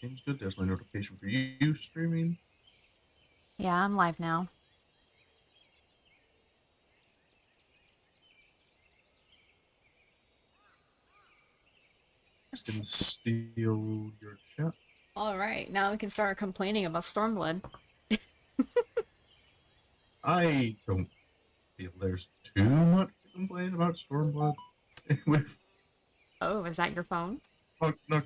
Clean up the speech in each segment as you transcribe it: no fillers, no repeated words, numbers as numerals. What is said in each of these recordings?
seems good. There's my notification for you streaming. Yeah, I'm live now. Just didn't steal your chat. Alright, now we can start complaining about Stormblood. I don't feel there's too much to complain about Stormblood. With Oh, is that your phone? no,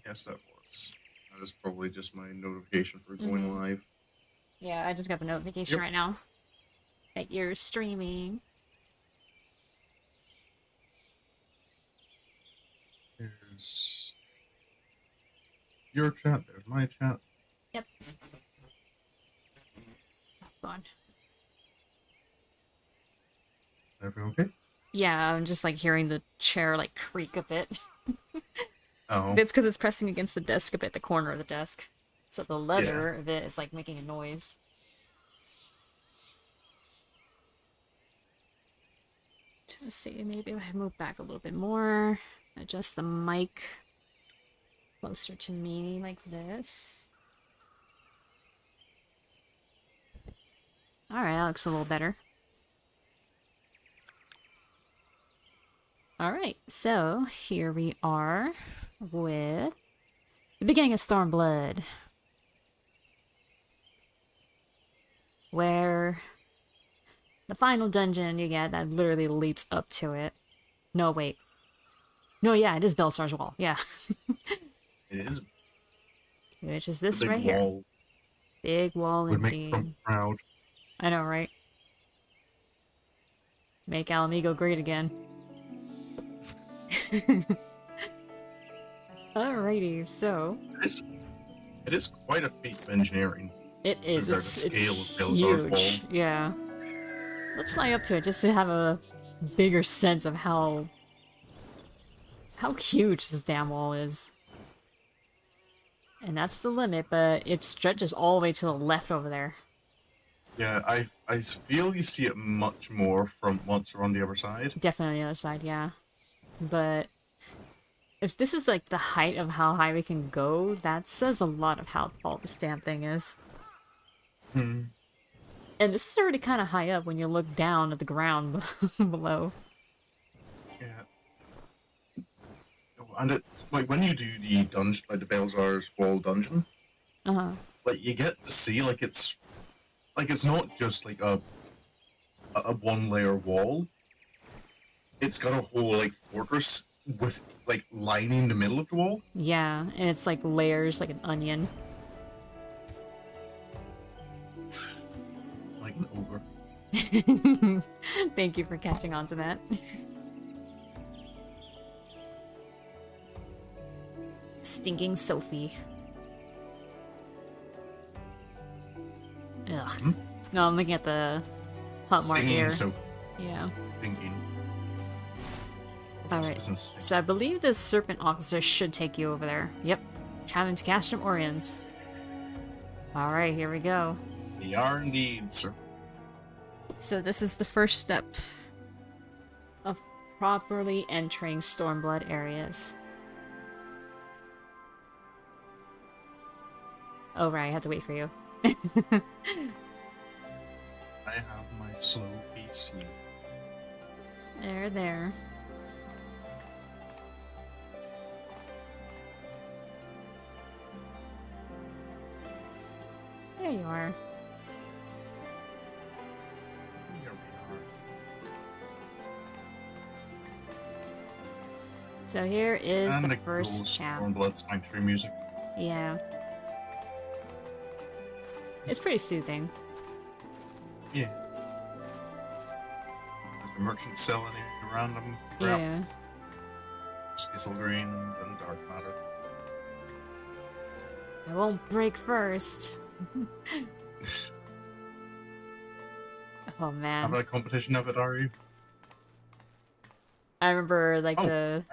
yes, that was. That is probably just my notification for going Mm-hmm. live. Yeah, I just got the notification Yep. right now that you're streaming. There's your chat. There's my chat. Yep. Oh, God. Everything okay? Yeah, I'm just like hearing the chair like creak a bit. Oh, It's because it's pressing against the desk a bit, the corner of the desk. So the yeah. leather of it is like making a noise. Let's see, maybe if I move back a little bit more, adjust the mic closer to me like this. Alright, that looks a little better. Alright, so here we are with the beginning of Stormblood, where the final dungeon you get that literally leads up to it. No, wait. No, yeah, it is Belsar's Wall. Yeah. It is Which is the this big right here. wall. Big wall Would make Trump indeed. proud. I know, right? Make Ala Mhigo great again. Alrighty, so It is quite a feat of engineering. it is. Compared to the scale of It's Belisar's wall. huge. Yeah. Let's fly up to it just to have a bigger sense of how huge this damn wall is. And that's the limit, but it stretches all the way to the left over there. Yeah, I feel you see it much more from once you're on the other side. Definitely on the other side, yeah. But if this is like the height of how high we can go, that says a lot of how tall this damn thing is. Hmm. And this is already kind of high up when you look down at the ground below. Yeah. And it like when you do the dungeon, like the Belisar's Wall dungeon, Uh-huh. like you get to see it's not just like a one layer wall. It's got a whole like fortress with like lining the middle of the wall. Yeah, and it's like layers, like an onion. Like an ogre. Thank you for catching on to that. Stinking Sophie. Ugh. Hmm? No, I'm looking at the hot mark Thinking here. so Yeah. thinking. Alright. So I believe the serpent officer should take you over there. Yep. Challenge to Castrum Oriens. Alright, here we go. They are indeed, sir. So this is the first step of properly entering Stormblood areas. Oh right, I have to wait for you. I have my slow PC. There, there. There you are. Here we are. So here is And the it first goes chap. Stormblood Sanctuary music. Yeah. It's pretty soothing. Yeah. There's the merchant selling any random crap. Yeah. Skittle grains and dark matter. I won't break first. Oh man. Have a competition of it, are you? I remember like Oh, the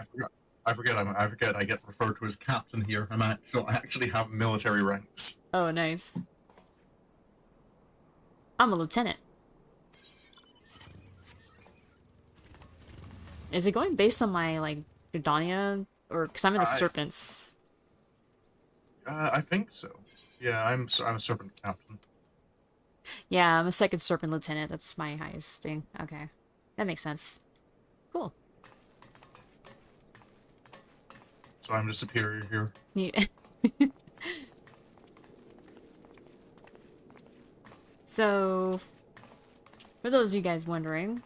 I forget. I get referred to as captain here. I actually have military ranks. oh nice. I'm a lieutenant. Is it going based on my like Gridania or because I'm in the serpents? I think so. Yeah, I'm a serpent captain. Yeah, I'm a second serpent lieutenant. That's my highest thing. Okay. That makes sense. Cool. So I'm the superior here. Yeah. So, for those of you guys wondering,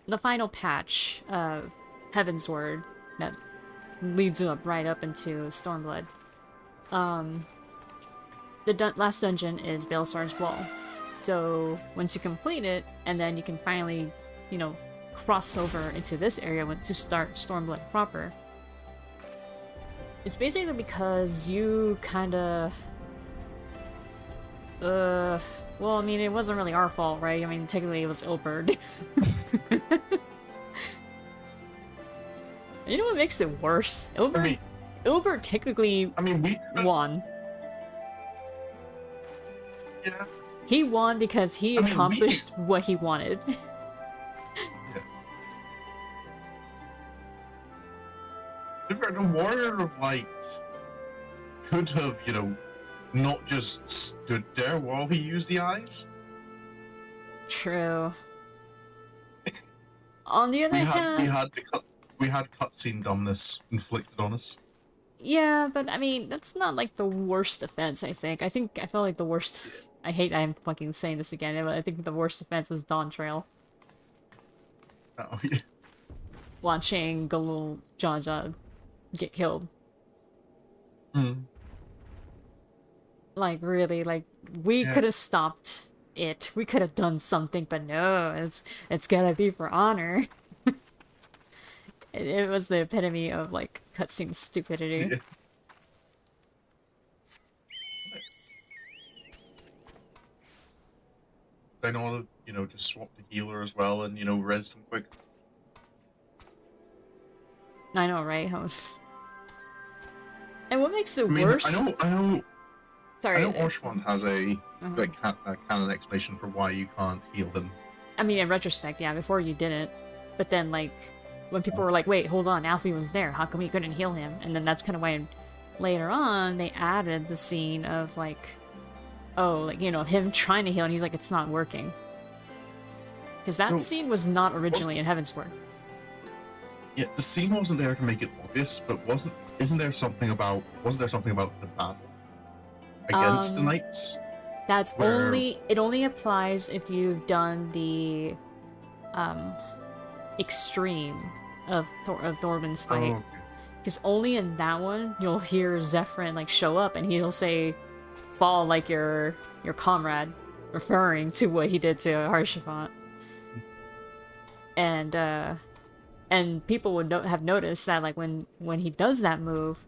the final patch of Heaven's Word that leads you up right up into Stormblood. The last dungeon is Baelsar's Wall. So once you complete it, and then you can finally, you know, cross over into this area to start Stormblood proper. It's basically because you kinda... well, I mean, it wasn't really our fault, right? I mean, technically it was Ilberd. You know what makes it worse? Ilberd technically we won. Yeah. He won because he accomplished what he wanted. Yeah. The Warrior of Light could have, you know, not just stood there while he used the eyes. True. On the other hand, we had cutscene dumbness inflicted on us. yeah, but I mean, that's not like the worst offense, I think. I felt like the worst... I'm fucking saying this again, but I think the worst offense is Dawn Trail. Oh, yeah. Watching Galul Jaja get killed. Mm. Like, really, like, we could have stopped it. We could have done something, but no, it's gotta be for honor. It was the epitome of, like, cutscene stupidity. Yeah. I know how to, you know, just swap the healer as well and, you know, res them quick. I know, right? And what makes it worse? I know. Sorry. I know Orshwan has a canon explanation for why you can't heal them. I mean, in retrospect, yeah, before you didn't. But then, like, when people were like, wait, hold on, Alfie was there, how come we couldn't heal him? And then that's kind of why later on they added the scene of, like, oh, like, you know, him trying to heal, and he's like, it's not working. Because that scene was not originally in Heavensward. Yeah, the scene wasn't there to make it obvious, but wasn't there something about the battle against the knights? That's it only applies if you've done the extreme of Thorben's fight. Because only in that one you'll hear Zephyrin like show up and he'll say, fall like your comrade, referring to what he did to Haurchefant. And people would have noticed that, like, when he does that move,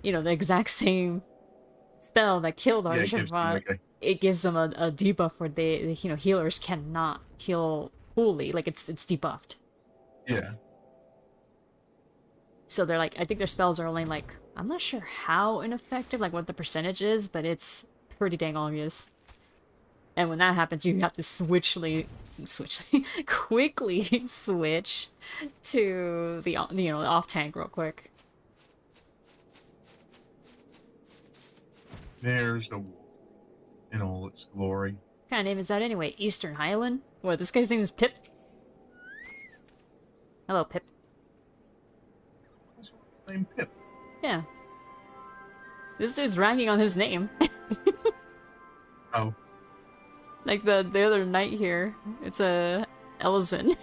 you know, the exact same spell that killed Haurchefant, it gives them a debuff where they, you know, healers cannot heal fully, like it's debuffed. Yeah. So they're like, I think their spells are only like, I'm not sure how ineffective, like what the percentage is, but it's pretty dang obvious. And when that happens, you have to quickly switch to the, you know, the off tank real quick. There's the war in all its glory. What kind of name is that anyway? Eastern Highland? What, this guy's name is Pip? Hello, Pip. What's the name Pip? Yeah. This dude's ranking on his name. Oh. Like the other knight here. It's a Elizin.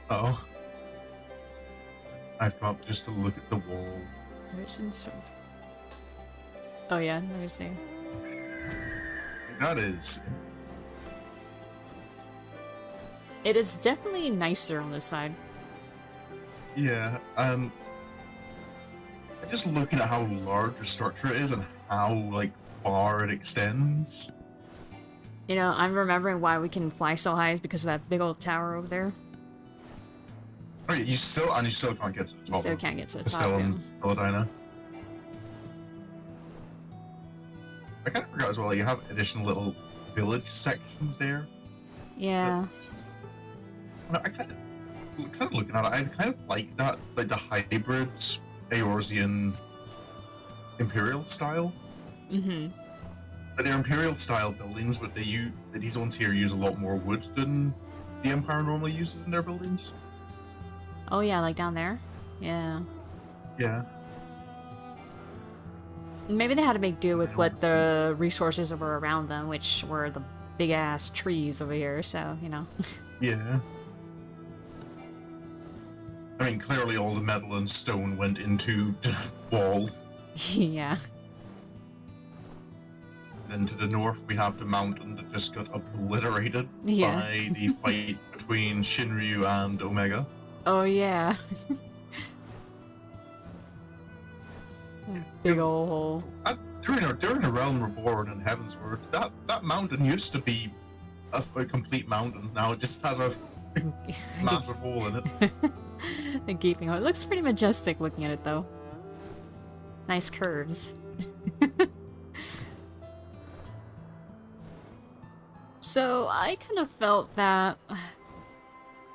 Oh. I've got just to look at the wall. Oh yeah, let me see. That is. It is definitely nicer on this side. Yeah, just looking at how large the structure is and how, like, far it extends. You know, I'm remembering why we can fly so high is because of that big old tower over there. Oh yeah, you still can't get to the top. You still can't get to the top, Still yeah. in Paladina. I kind of forgot as well, you have additional little village sections there. Yeah. But I kind of looking at it, I kind of like that, like the hybrid Eorzean Imperial style. Mm-hmm. They're Imperial style buildings, but these ones here use a lot more wood than the Empire normally uses in their buildings. Oh yeah, like down there? Yeah. Yeah. Maybe they had to make do with what the resources were around them, which were the big-ass trees over here, so, you know. Yeah. I mean, clearly all the metal and stone went into the wall. Yeah. Then to the north, we have the mountain that just got obliterated Yeah. by the fight between Shinryu and Omega. Oh yeah. Big ol' hole. During a Realm Reborn and Heavensward, that mountain used to be a complete mountain. Now it just has a massive hole in it. A gaping hole. It looks pretty majestic looking at it though. Nice curves. So I kind of felt that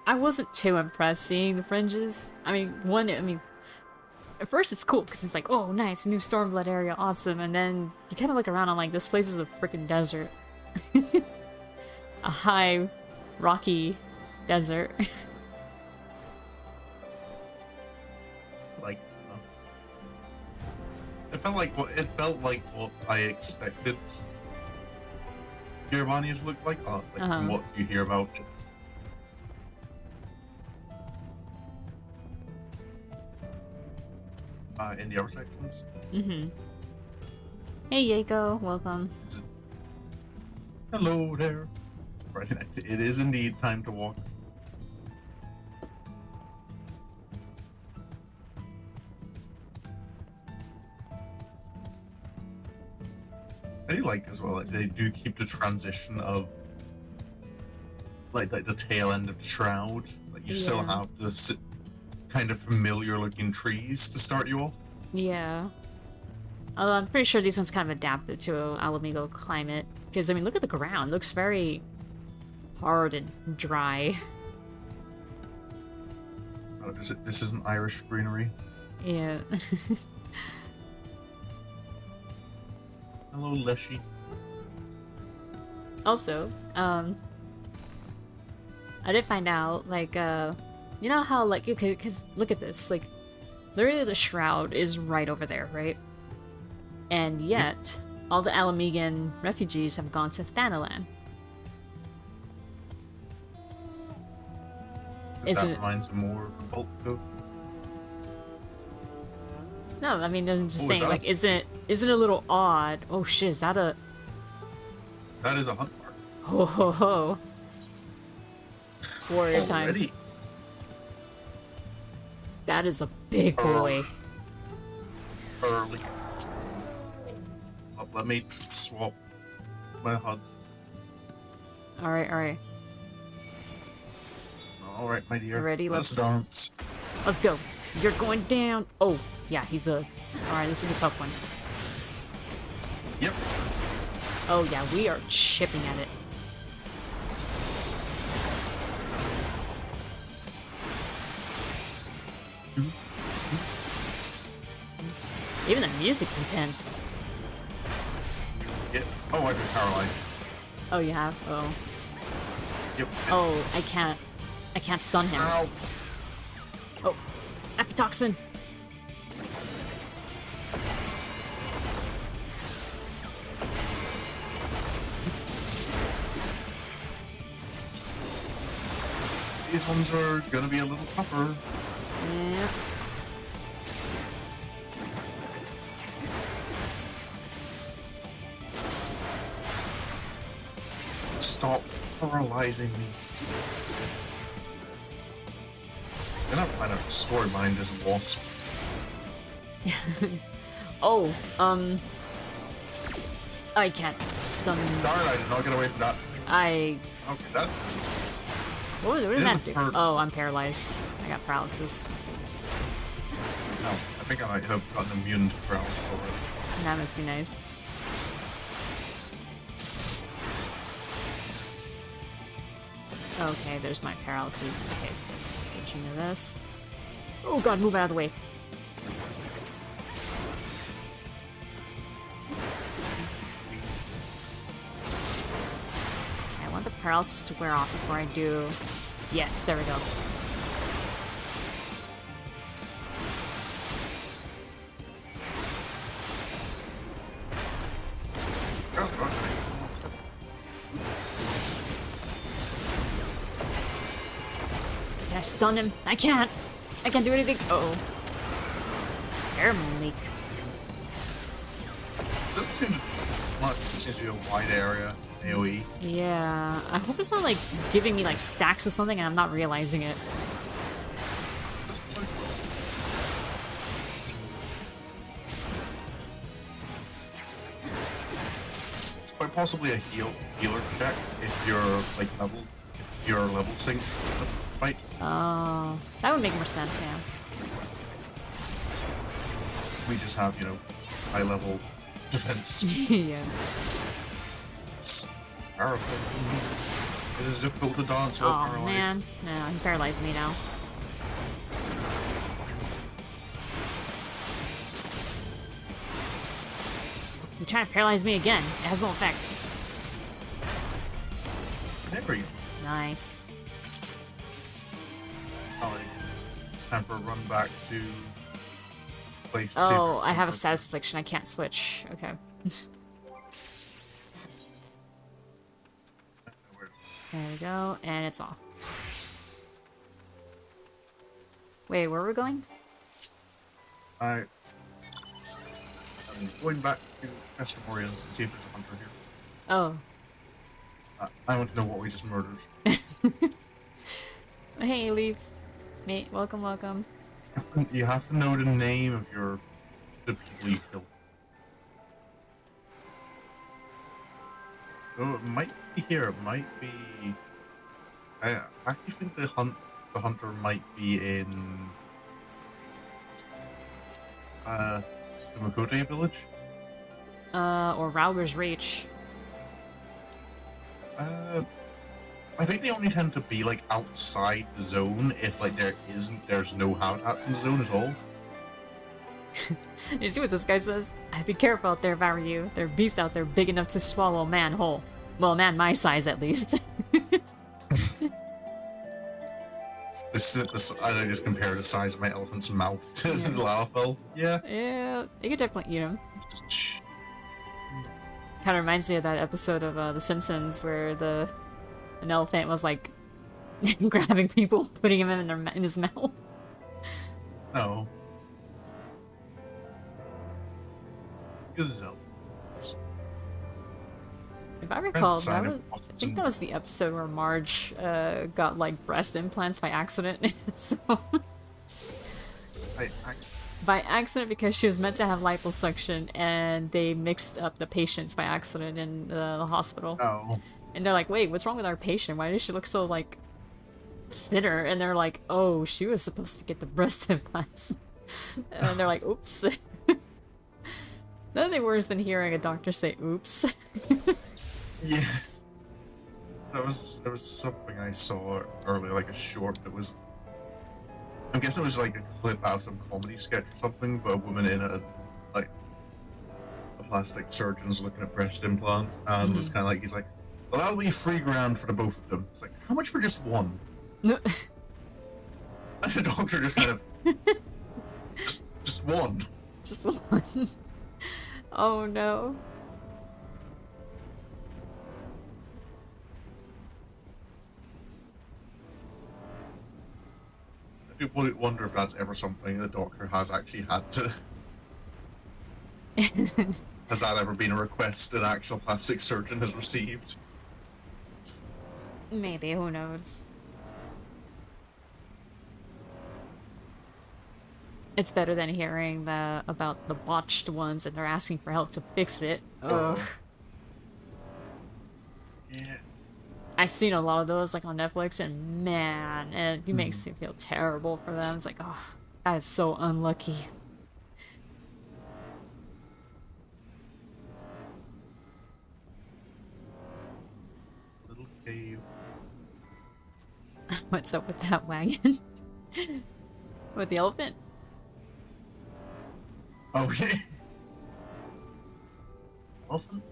I wasn't too impressed seeing the Fringes. I mean, at first it's cool because it's like, oh, nice, new Stormblood area, awesome. And then you kind of look around and like, this place is a freaking desert. A high, rocky desert. Like, it felt like what I expected Giovanni to look like. From what you hear about it. In the other sections. Mm-hmm. Hey, Yako, welcome. Hello there. Right, it is indeed time to walk. I do like as well, like, they do keep the transition of like the tail end of the shroud. Like you still have this kind of familiar looking trees to start you off. Yeah. Although I'm pretty sure these ones kind of adapted to Ala Mhigo climate. Because, I mean, look at the ground. It looks very hard and dry. Oh, this isn't Irish greenery. Yeah. Hello, Leshy. Also, I did find out, like, you know how, like, okay, because look at this, like, literally the shroud is right over there, right? And yet, all the Ala Mhigan refugees have gone to Thanalan. Isn't that reminds me more of the bulk of... No, I mean, I'm just Oh, saying, like, isn't it a little odd? Oh shit, is that a... That is a hunt mark. Ho ho ho. Warrior time. Already? That is a big boy. Early. Let me swap my HUD. Alright, alright. Alright, my dear. Ready? Let's dance. Let's go. You're going down. Oh, yeah, he's a... Alright, this is a tough one. Yep. Oh, yeah, we are chipping at it. Even the music's intense. Yep. Oh, I've been paralyzed. Oh, you have? Oh. Yep. Oh, I can't stun him. Ow. Oh, Epitoxin. These ones are gonna be a little tougher. Yeah. Stop paralyzing me. Then I find out story mind is a wasp. Oh, I can't stun. Darn, I did not get away from that. I... Okay, that... What did that do? hurt. Oh, I'm paralyzed. I got paralysis. No, I think I might have gotten immune to paralysis already. That must be nice. Okay, there's my paralysis. Okay, switching to this. Oh god, move out of the way. paralysis to wear off before I do... Yes, there we go. Can I stun him? I can't! I can't do anything! Uh-oh. Pheromone leak. Doesn't seem much. It seems to be a wide area. AoE. Yeah, I hope it's not like giving me like stacks or something and I'm not realizing it. It's quite possibly a healer check if you're like level sync fight. Oh, that would make more sense, yeah. We just have, you know, high level defense. Yeah. It's powerful. It is difficult to dance while Oh paralyzed. man, no, he paralyzed me now. You trying to paralyze me again? It has no effect. There you go. Nice. Alright. Time for a run back to place to see if Oh, there's I have a any- status affliction. I can't switch. Okay. There we go, and it's off. Wait, where are we going? I'm going back to Estimorians to see if there's a hunter here. Oh. I want to know what we just murdered. Hey, Leaf. Mate, welcome, welcome. You have to know the name of the people you killed. Oh, it might be here. It might be. I actually think the hunter might be in the Makote village. Or Rauger's Reach. I think they only tend to be like outside the zone if like there's no habitats in the zone at all. You see what this guy says? I'd be careful out there if I were you. There are beasts out there big enough to swallow a man whole. Well, a man my size at least. I just compare the size of my elephant's mouth to the Lalafell. Yeah. Yeah, you could definitely eat him. Kind of reminds me of that episode of The Simpsons where an elephant was like grabbing people, putting him in his mouth. No. Gazelle. If I recall, Sign of I think that was the episode where Marge got like breast implants by accident. So by accident because she was meant to have liposuction and they mixed up the patients by accident in the hospital. Oh. And they're like, wait, what's wrong with our patient? Why does she look so like thinner? And they're like, oh, she was supposed to get the breast implants. And they're like, oops. Nothing worse than hearing a doctor say oops. Yeah. There was something I saw earlier, like a short that was. I guess it was like a clip out of some comedy sketch or something, but a woman in a plastic surgeon's looking at breast implants, and was kind of like, he's like, well, that'll be $3,000 for the both of them. It's like, how much for just one? And the doctor just kind of, just one. Just one. Oh no. I do wonder if that's ever something the doctor has actually had to. Has that ever been a request an actual plastic surgeon has received? Maybe, who knows? It's better than hearing about the botched ones and they're asking for help to fix it. Ugh. Yeah. I've seen a lot of those like on Netflix and man, it makes me feel terrible for them. It's like, oh, that is so unlucky. Little cave. What's up with that wagon? With the elephant? Oh, yeah. Elephant?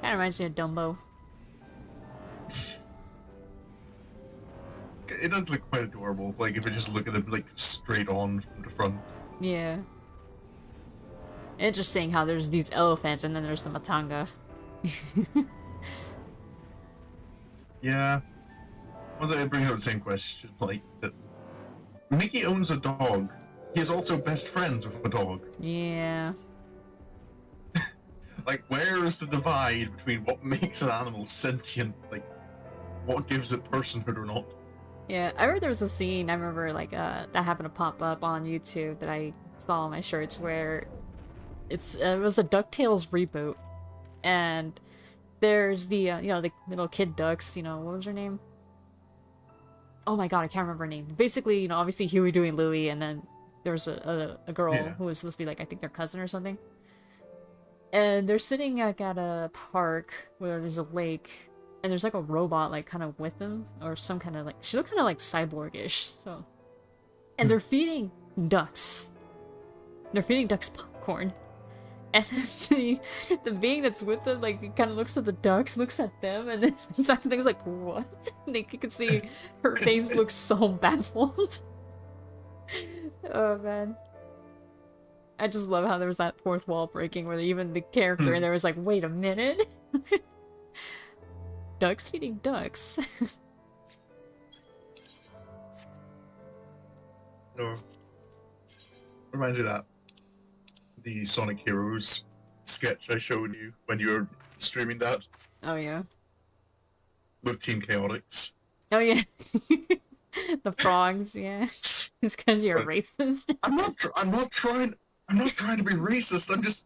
Kind of reminds me of Dumbo. It does look quite adorable. Like if you just look at him like straight on from the front. Yeah. Interesting how there's these elephants and then there's the matanga. Yeah. Well, it brings up the same question. Like that, Mickey owns a dog. He is also best friends with a dog. Yeah. Like, where is the divide between what makes an animal sentient? Like, what gives it personhood or not? Yeah, I remember there was a scene, I remember, like, that happened to pop up on YouTube that I saw on my shirts where it was the DuckTales reboot, and there's the, you know, the little kid ducks, you know, what was her name? Oh my god, I can't remember her name. Basically, you know, obviously Huey, Dewey, and Louie, and then there's a girl who was supposed to be, like, I think their cousin or something. And they're sitting, like, at a park where there's a lake, and there's, like, a robot, like, kind of with them, or some kind of, like, she looked kind of, like, cyborg-ish, so. And they're feeding ducks. They're feeding ducks popcorn. And then the being that's with them, like, he kind of looks at the ducks, looks at them, and then things like, what? And you can see her face looks so baffled. Oh, man. I just love how there was that fourth wall breaking where even the character in there was like, wait a minute. Ducks feeding ducks. No. Reminds me of that. The Sonic Heroes sketch I showed you when you were streaming that. Oh, yeah. With Team Chaotix. Oh, yeah. The frogs, yeah. It's because you're racist. I'm not trying to be racist. I'm just.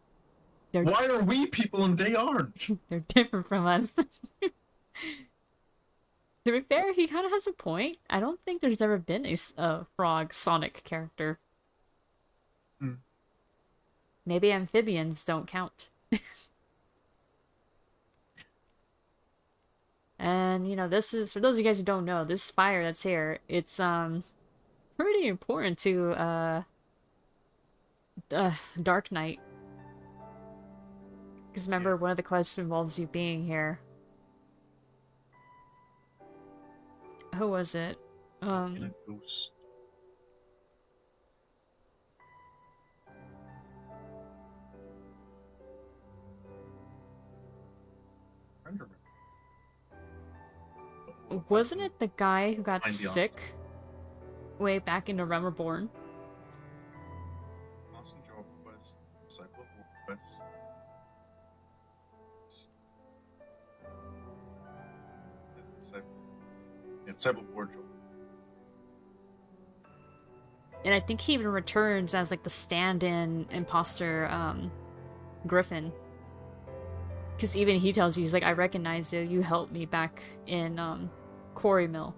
Why are we people and they aren't? They're different from us. To be fair, he kind of has a point. I don't think there's ever been a frog Sonic character. Maybe amphibians don't count. And, you know, this is, for those of you guys who don't know, this fire that's here, it's, pretty important to, Dark Knight. Because remember, one of the quests involves you being here. Who was it? Ghost. Wasn't it the guy who got Find the sick way back into Realm Reborn? Awesome job quest. Disciple quest. Disciple wardrobe. And I think he even returns as like the stand-in imposter Griffin. Because even he tells you, he's like, I recognize you, you helped me back in Quarry Mill.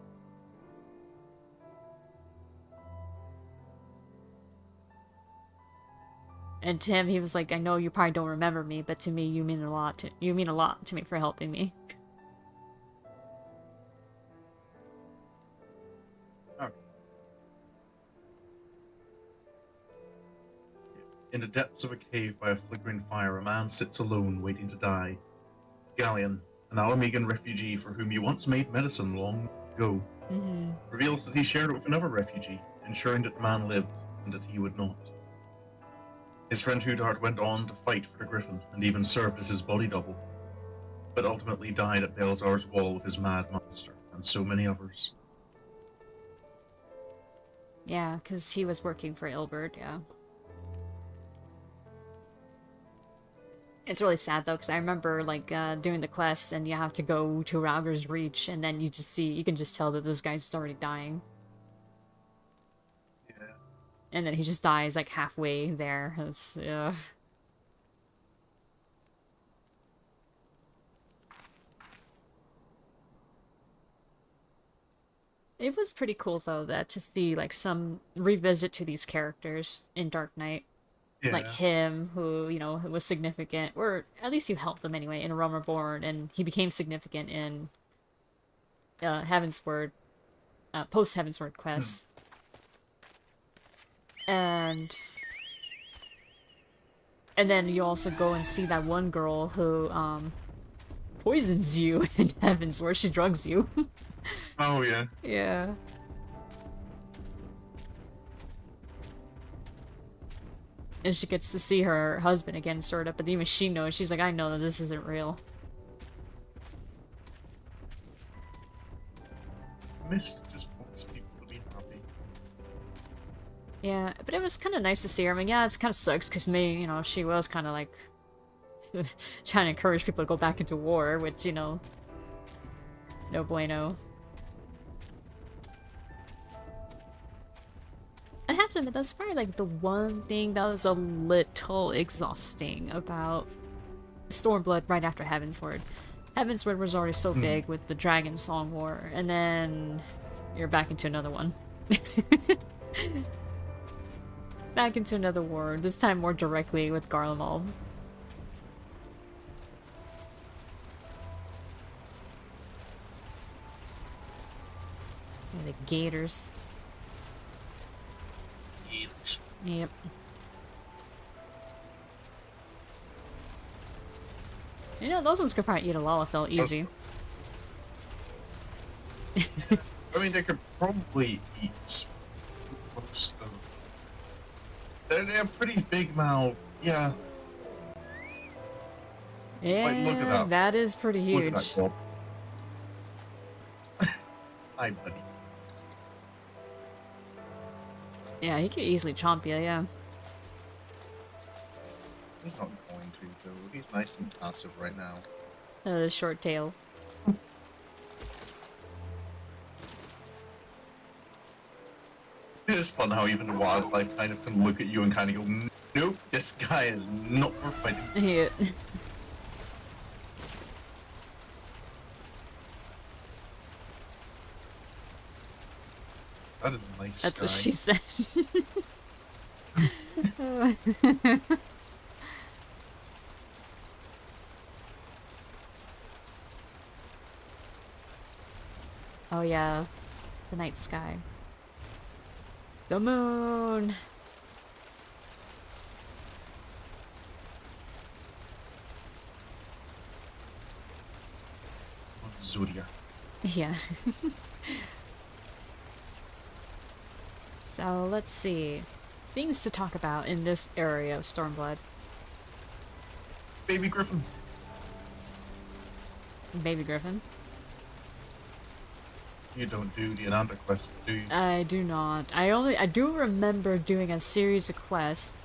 And to him, he was like, I know you probably don't remember me, but to me, you mean a lot to me for helping me. In the depths of a cave by a flickering fire, a man sits alone, waiting to die. Galleon, an Ala Mhigo refugee for whom you once made medicine long ago, reveals that he shared it with another refugee, ensuring that the man lived and that he would not. His friend Hudard went on to fight for the Griffin and even served as his body double, but ultimately died at Belzar's wall with his mad master and so many others. Yeah, because he was working for Ilbert, yeah. It's really sad though, because I remember like doing the quest and you have to go to Rauger's Reach and then you can just tell that this guy's already dying. Yeah. And then he just dies like halfway there. It was pretty cool though that to see like some revisit to these characters in Dark Knight. Yeah. Like him, who, you know, was significant, or at least you helped him anyway, in Realm Reborn, and he became significant in Heavensward, post-Heavensward quests. And then you also go and see that one girl who, poisons you in Heavens, where she drugs you. Oh yeah. Yeah. And she gets to see her husband again, sort of, but even she knows, she's like, I know that this isn't real. Mist just wants people to be happy. Yeah, but it was kind of nice to see her. I mean, yeah, it's kind of sucks, because May, you know, she was kind of like, trying to encourage people to go back into war, which, you know, no bueno. I have to admit, that's probably like the one thing that was a little exhausting about Stormblood right after Heavensward. Heavensward was already so big with the Dragon Song War, and then you're back into another one. Back into another war, this time more directly with Garlemald. And the Gators. Yep. You know, those ones could probably eat a Lalafell easy. I mean, they could probably eat most of. They're pretty big mouth. Yeah. Yeah, Like, look at that. that is pretty Look huge. at that, Bob. Hi, buddy. Yeah, he could easily chomp you, yeah. He's not going to, though. He's nice and passive right now. Short tail. It is fun how even the wildlife kind of can look at you and kind of go, nope, this guy is not worth fighting. Yeah. That is a nice That's guy. what she said. Oh yeah, the night sky. The moon! Zodiac. Yeah. So, let's see. Things to talk about in this area of Stormblood. Baby Griffin. Baby Griffin. You don't do the Ananda quest, do you? I do not. I do remember doing a series of quests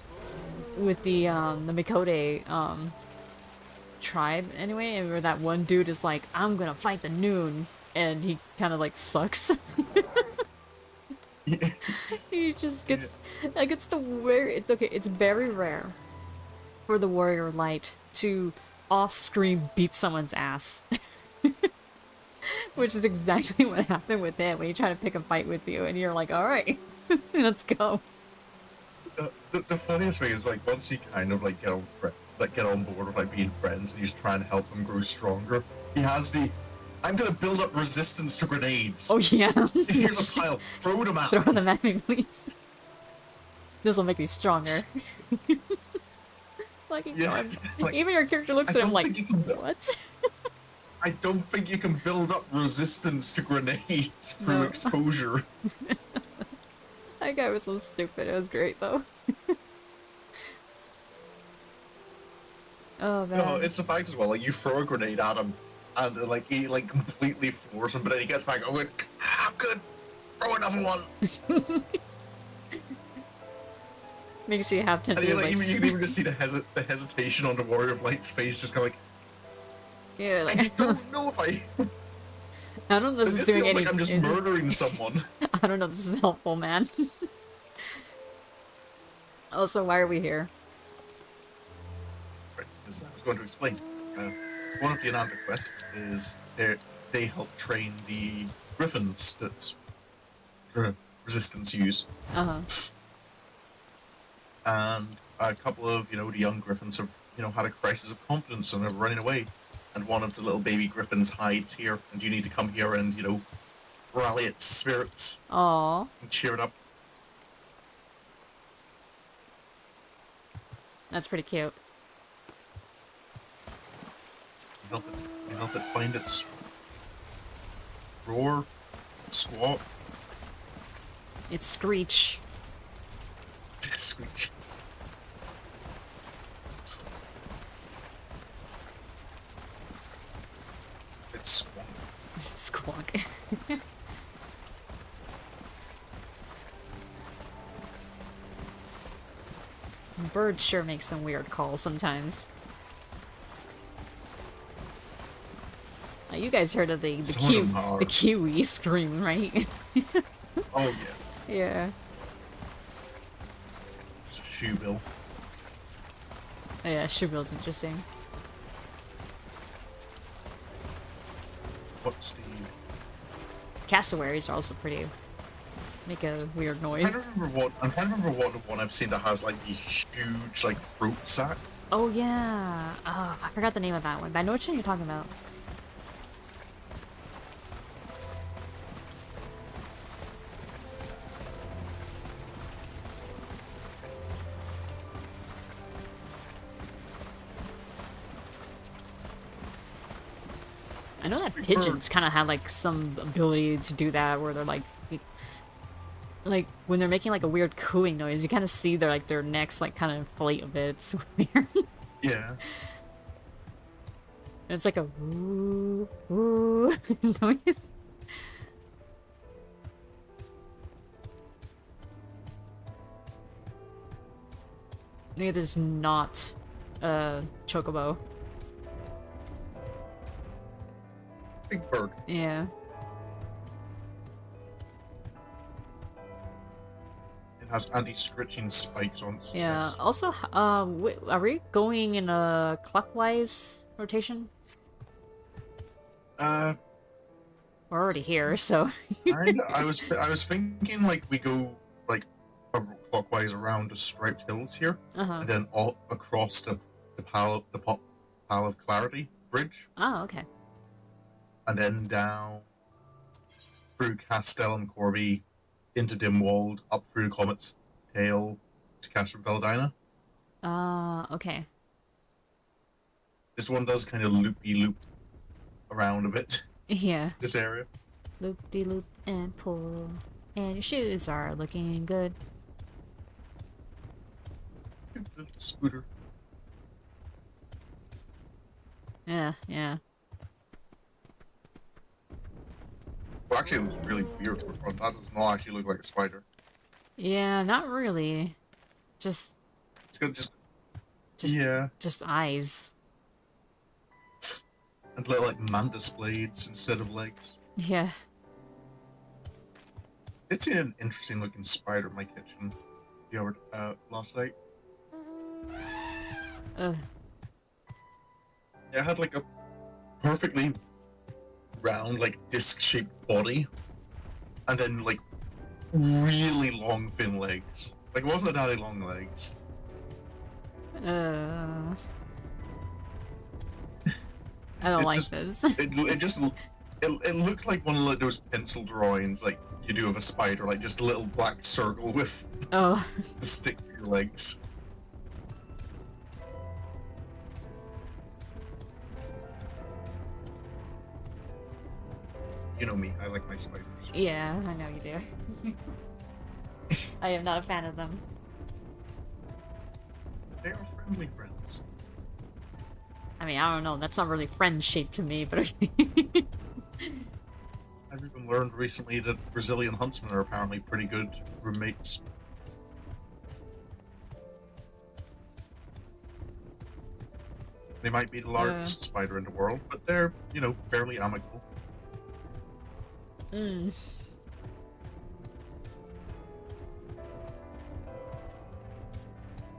with the Mikote, tribe, anyway, and where that one dude is like, I'm gonna fight the noon, and he kind of, like, sucks. Yeah. He just gets, like, it's the weird, okay, it's very rare for the warrior light to off-screen beat someone's ass. Which is exactly what happened with him when he tried to pick a fight with you, and you're like, alright, let's go. The funniest thing is, like, once you kind of, like, get on board with, like, being friends, and you just try and help him grow stronger, he has the, I'm gonna build up resistance to grenades. Oh yeah. Here's a pile, throw them out. Throw them at me, please. This will make me stronger. Like, Yeah, like, even your character looks at him like, what? I don't think you can build up resistance to grenades through No. exposure. That guy was so stupid. It was great, though. Oh, man. No, it's the fact as well, like, you throw a grenade at him, and, like, he, like, completely floors him, but then he gets back, I'm good, throw another one. Makes you have to And do, like... you can even just see the hesitation on the Warrior of Light's face, just kind of like, Yeah, I like... don't know if I I don't know if this is doing feels any... like I'm just murdering someone. I don't know if this is helpful, man. Also, why are we here? Right, as I was going to explain, one of the Ananda quests is they help train the griffins that resistance use. Uh-huh. And a couple of, the young griffins have, had a crisis of confidence and are running away. And one of the little baby griffins hides here, and you need to come here and, rally its spirits Aww. and cheer it up. That's pretty cute. you help it find its roar, squawk, It's Screech. screech. It's squawk. It's Squawk. Bird sure makes some weird calls sometimes. You guys heard of the Some of them are. Kiwi scream, right? Oh yeah, Yeah. it's a shoe bill. Yeah, Shubill's interesting. What's the? Cassowaries are also pretty. Make a weird noise. I'm trying to remember what one I've seen that has like the huge like fruit sack. Oh yeah. Oh, I forgot the name of that one, but I know which one you're talking about. I know that pigeons kind of have like some ability to do that, where they're like when they're making like a weird cooing noise, you kind of see their necks like kind of inflate a bit. It's weird. Yeah. And it's like a woo woo noise. It is not chocobo. Big bird. Yeah. It has anti-scritching spikes on its Yeah. chest. Also, are we going in a clockwise rotation? Uh, We're already here, so. I was thinking like we go like clockwise around the striped hills here, Uh-huh. and then all across the Pal of Clarity bridge, Oh, okay. and then down through Castell and Corby into Dimwald, up through the Comet's Tail to Castle Veladina. Okay. This one does kind of loop around a bit. Yeah. This area. Loop-de-loop and pull. And your shoes are looking good. Scooter. Yeah, yeah. Well, actually, it looks really weird towards front. That does not actually look like a spider. Yeah, not really. Just It's got just Just just eyes. and little like mantis blades instead of legs. Yeah. It's an interesting looking spider in my kitchen the other last night. Ugh. It had like a perfectly round, like disc-shaped body, and then like really long, thin legs. Like it wasn't a daddy long legs. I don't It like just- this. It looked like one of like, those pencil drawings like you do of a spider, like just a little black circle with Oh. the stick for your legs. You know me, I like my spiders. Yeah, I know you do. I am not a fan of them. They are friendly friends. I mean, I don't know. That's not really friend shaped to me, but I've even learned recently that Brazilian huntsmen are apparently pretty good roommates. They might be the largest spider in the world, but they're, you know, fairly amicable. mm.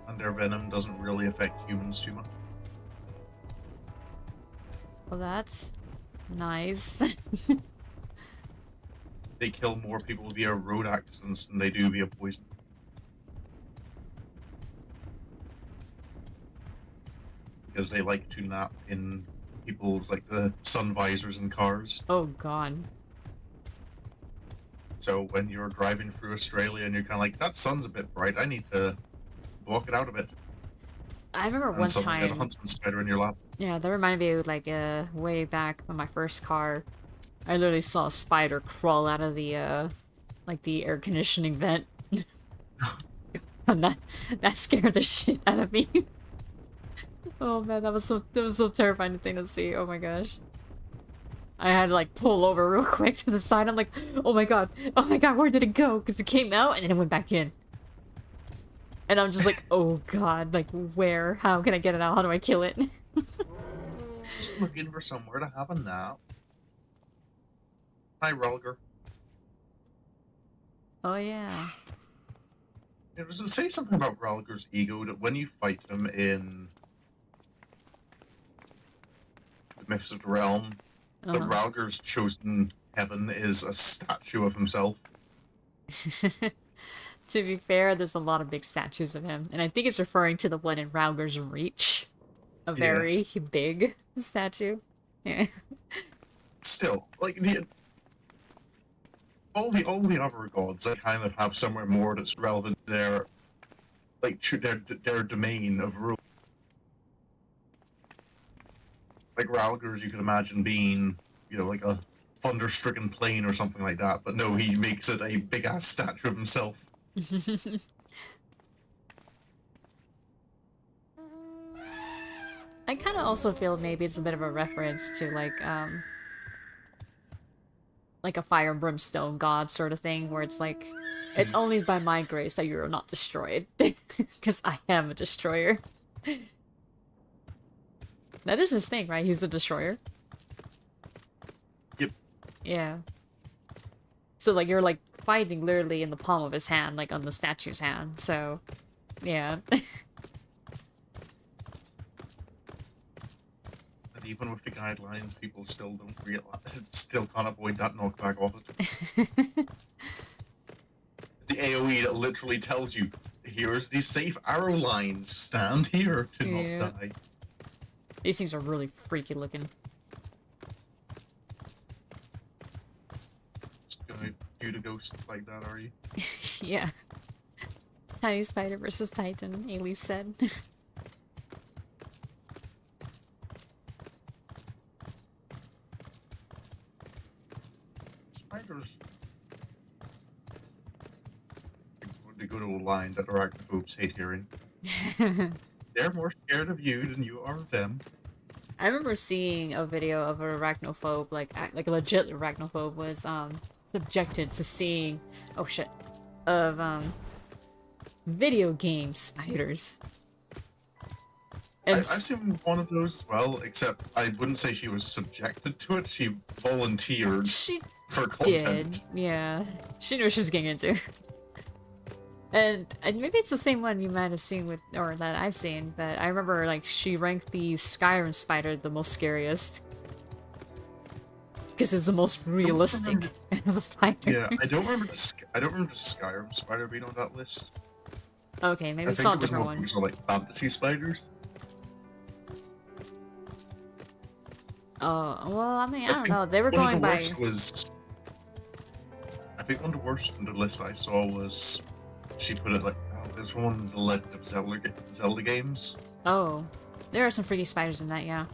And their venom doesn't really affect humans too much. Well, that's nice. They kill more people via road accidents than they do via poison. Because they like to nap in people's, like, the sun visors in cars. Oh god. So when you're driving through Australia and you're kind of like, that sun's a bit bright, I need to block it out a bit. I remember And one suddenly there's a time. huntsman spider in your lap. Yeah, that reminded me of like way back on my first car. I literally saw a spider crawl out of the like the air conditioning vent. And that scared the shit out of me. Oh man, that was so terrifying thing to see. Oh my gosh. I had to like pull over real quick to the side. I'm like, oh my god, where did it go? Because it came out and then it went back in. And I'm just like, oh god, like where? How can I get it out? How do I kill it? Just looking for somewhere to have a nap. Hi, Relger. Oh yeah. Does it say something about Relger's ego that when you fight him in the Myths of the Realm, that Relger's chosen heaven is a statue of himself? To be fair, there's a lot of big statues of him, and I think it's referring to the one in Rauger's Reach. A very big statue. Yeah. Still, like, all the other gods, I kind of have somewhere more that's relevant to their, like, their domain of rule. Like Ralgers, you could imagine being, you know, like a thunder-stricken plain or something like that, but no, he makes it a big-ass statue of himself. I kind of also feel maybe it's a bit of a reference to like a fire and brimstone god sort of thing, where it's like, it's only by my grace that you are not destroyed, because I am a destroyer. That is his thing, right? He's the destroyer. Yep. Yeah. So like you're like fighting literally in the palm of his hand, like on the statue's hand. So, yeah. And even with the guidelines, people still don't realize, still can't avoid that knockback of it. The AoE that literally tells you, here's the safe arrow lines, stand here to not die. These things are really freaky looking. Just gonna do the ghosts like that, are you? Yeah. Tiny spider versus titan, Ailey said. Spiders. The good old line that arachnophobes hate hearing. They're more scared of you than you are of them. I remember seeing a video of a arachnophobe, like a legit arachnophobe was subjected to seeing, oh shit, of video game spiders. And I've seen one of those as well, except I wouldn't say she was subjected to it. She volunteered for content. Yeah. She knew what she was getting into. And maybe it's the same one you might have seen with, or that I've seen, but I remember like she ranked the Skyrim spider the most scariest. Because it's the most realistic as a spider. Yeah, I don't remember the Skyrim spider being on that list. Okay, maybe it's not a different one. Those are like fantasy spiders. Oh, well, I mean, I don't know. They were going by... I think one of the worst on the list I saw was... She put it like, oh, there's one of the Legend of Zelda games. Oh, there are some freaky spiders in that, yeah.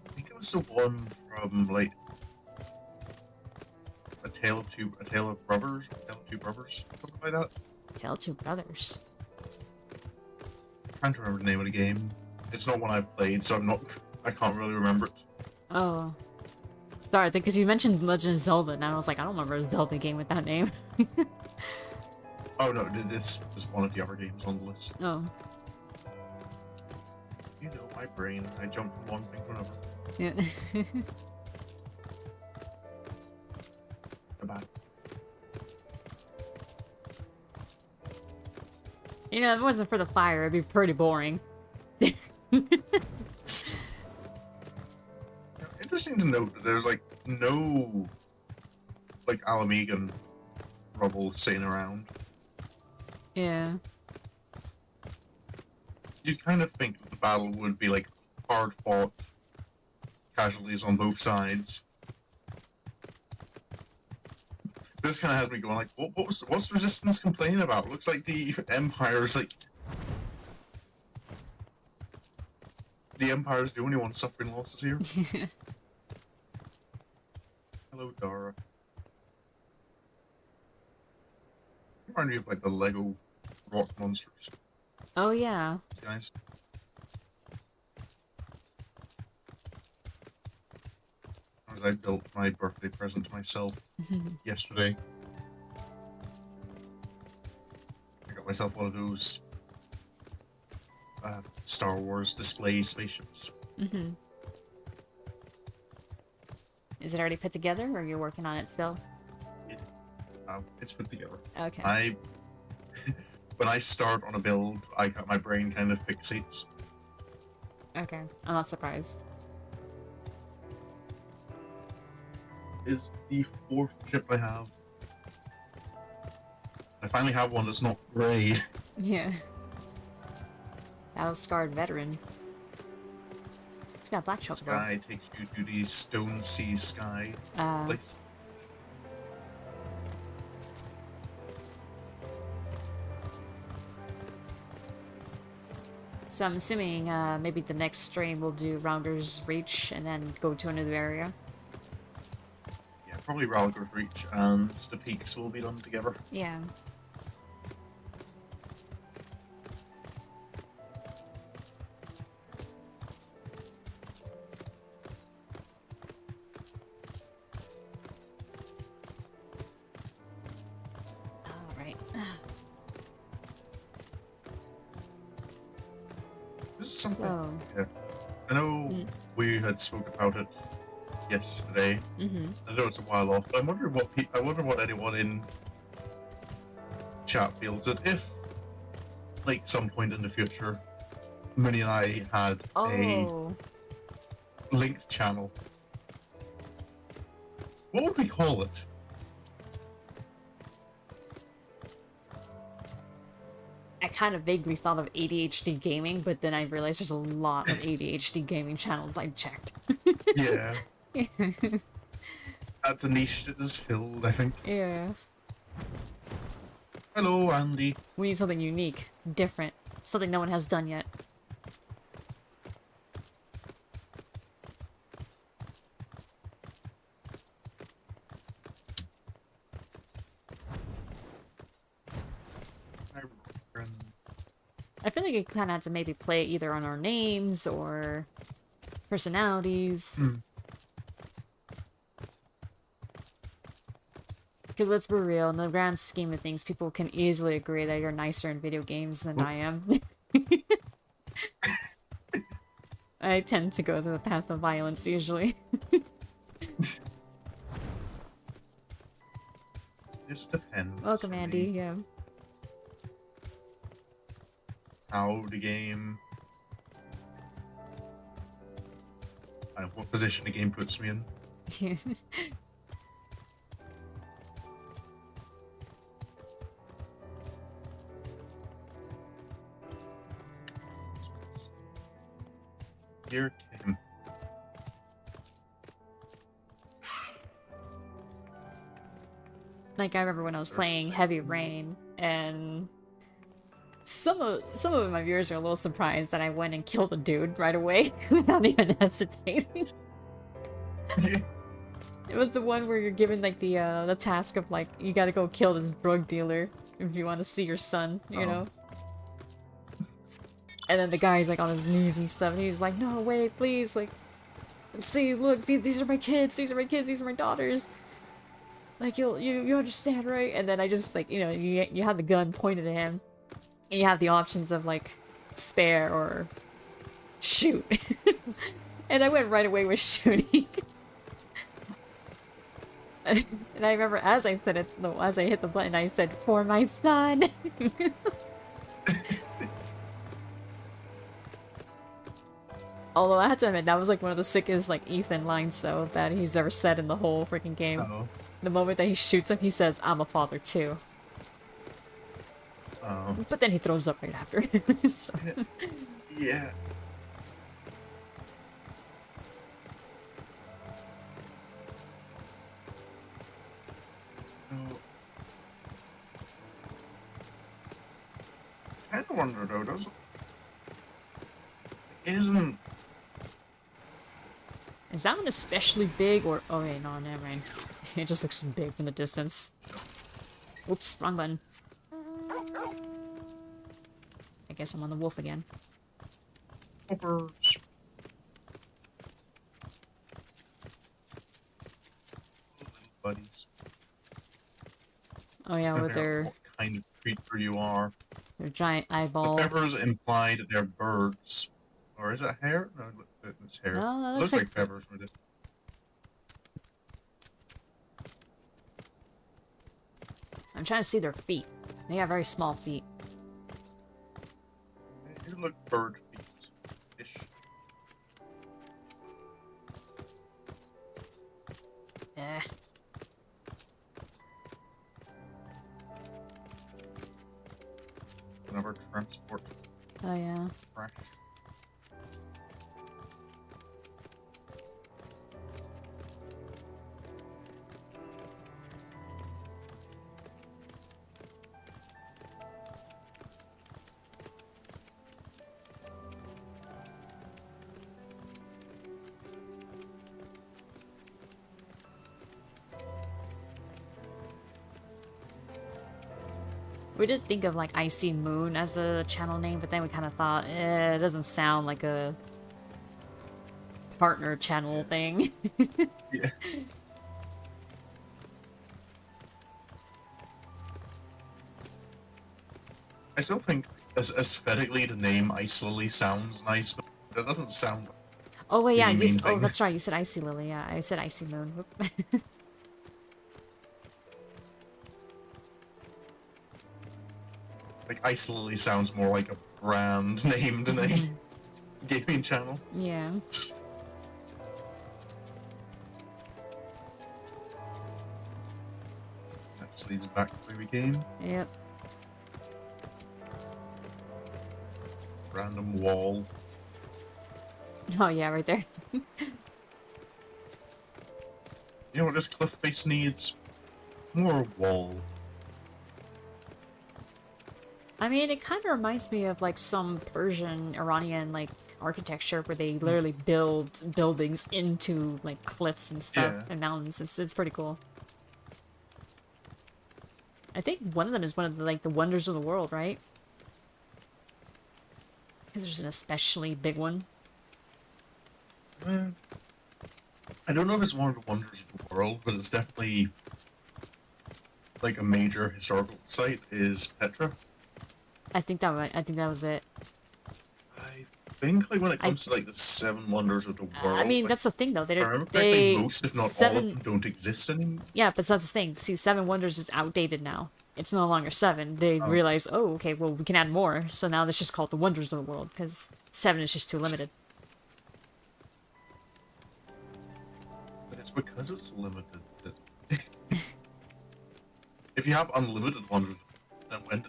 I think it was the one from like A Tale of Two Brothers, something like that. Tale of Two Brothers. I'm trying to remember the name of the game. It's not one I've played, so I can't really remember it. Oh. Sorry, because you mentioned Legend of Zelda, and I was like, I don't remember a Zelda game with that name. Oh no, this was one of the other games on the list. Oh. You know, my brain, I jump from one thing to another. Yeah. Goodbye. You know, if it wasn't for the fire, it'd be pretty boring. Interesting to note that there's like no like Ala Mhigo rubble sitting around. Yeah. You'd kind of think that the battle would be like hard fought, casualties on both sides. This kind of has me going like, what's Resistance complaining about? Looks like the Empire's like the Empire's the only one suffering losses here. Hello, Dara. Remind me of like the Lego rock monsters. Oh yeah. These guys. As I built my birthday present to myself yesterday. I got myself one of those Star Wars display spaceships. Is it already put together, or you're working on it still? It's put together. Okay. When I start on a build, my brain kind of fixates. Okay. I'm not surprised. Is the 4th ship I have. I finally have one that's not grey. Yeah. Battle-scarred veteran. It's got black chocolate. Sky takes you to the Stone Sea Sky place. So I'm assuming maybe the next stream we'll do Rounder's Reach and then go to another area. Yeah, probably Ralgar's Reach and the peaks will be done together. Yeah. Alright. This is something. So... Yeah. I know we had spoke about it yesterday. I know it's a while off, but I wonder what anyone in chat feels that if, like, some point in the future, Minnie and I had a linked channel, what would we call it? I kind of vaguely thought of ADHD gaming, but then I realized there's a lot of ADHD gaming channels I checked. Yeah. That's a niche that is filled, I think. Yeah. Hello, Andy. We need something unique, different, something no one has done yet. I feel like it kind of had to maybe play either on our names or personalities. Because let's be real, in the grand scheme of things, people can easily agree that you're nicer in video games than I am. I tend to go to the path of violence, usually. Just depends. Welcome, Andy, yeah. How the game... what position the game puts me in. Here came. Like, I remember when I was playing Heavy Rain, and some of my viewers are a little surprised that I went and killed a dude right away without even hesitating. It was the one where you're given like the task of like you gotta go kill this drug dealer if you want to see your son, you know. And then the guy's like on his knees and stuff, and he's like, "No, wait, please, like, see, look, these are my kids, these are my kids, these are my daughters. Like, you understand, right?" And then I just like, you know, you have the gun pointed at him, and you have the options of like spare or shoot. And I went right away with shooting. And I remember as I said it, as I hit the button, I said, "For my son." Although I have to admit, that was like one of the sickest like Ethan lines though that he's ever said in the whole freaking game. The moment that he shoots him, he says, "I'm a father too." But then he throws up right after. So. Yeah. wonder though, does it isn't. Is that one especially big or... Oh, wait, no, never mind. It just looks big from the distance. Oops, wrong button. I guess I'm on the wolf again. Hoppers. Buddies. Oh yeah, with Figure out their what kind of creature you are. giant The eyeball. feathers imply that they're birds. Or is it hair? No, it's hair. No, that It looks looks like feathers from this. I'm trying to see their feet. They have very small feet. They look bird feet-ish. Eh. Whenever transport Oh yeah. trash. We did think of like Icy Moon as a channel name, but then we kind of thought, it doesn't sound like a partner channel thing. Yeah. I still think aesthetically the name Ice Lily sounds nice, but that doesn't sound. Oh wait, yeah, Really you mean oh thing. that's right, you said Icy Lily, yeah, I said Icy Moon. Whoop. Like Ice Lily sounds more like a brand name than a gaming channel. Yeah. That just leads back to where we came. Yep. Random wall. Oh yeah, right there. You know what this cliff face needs? More wall. I mean, it kind of reminds me of like some Persian, Iranian like architecture where they literally build buildings into like cliffs and stuff Yeah. and mountains. It's pretty cool. I think one of them is one of the like the wonders of the world, right? Because there's an especially big one. I don't know if it's one of the wonders of the world, but it's definitely like a major historical site is Petra. I think that was it. I think like when it comes to like the seven wonders of the world. I mean, like, that's the thing though. if I remember correctly, most if not all of seven. them don't exist anymore. Yeah, but that's the thing. See, Seven Wonders is outdated now. It's no longer seven. They Oh. realize, oh, okay, well, we can add more. So now it's just called the Wonders of the World because seven is just too limited. But it's because it's limited. That if you have unlimited wonders, then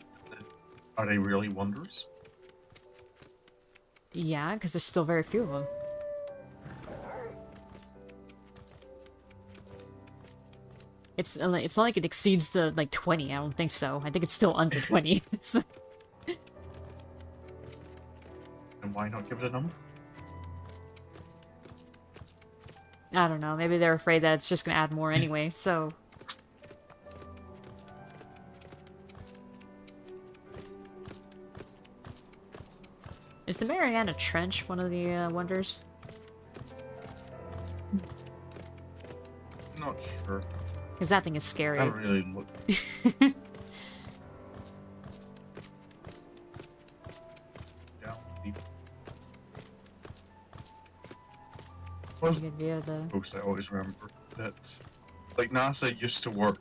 are they really wonders? Yeah, because there's still very few of them. It's not like it exceeds the like 20. I don't think so. I think it's still under 20. So- And why not give it a number? I don't know. Maybe they're afraid that it's just gonna add more anyway. So is the Mariana Trench one of the wonders? Not sure. Because that thing is scary. I haven't really looked. Down deep. That's a good view of the. Post I always remember that, like NASA used to work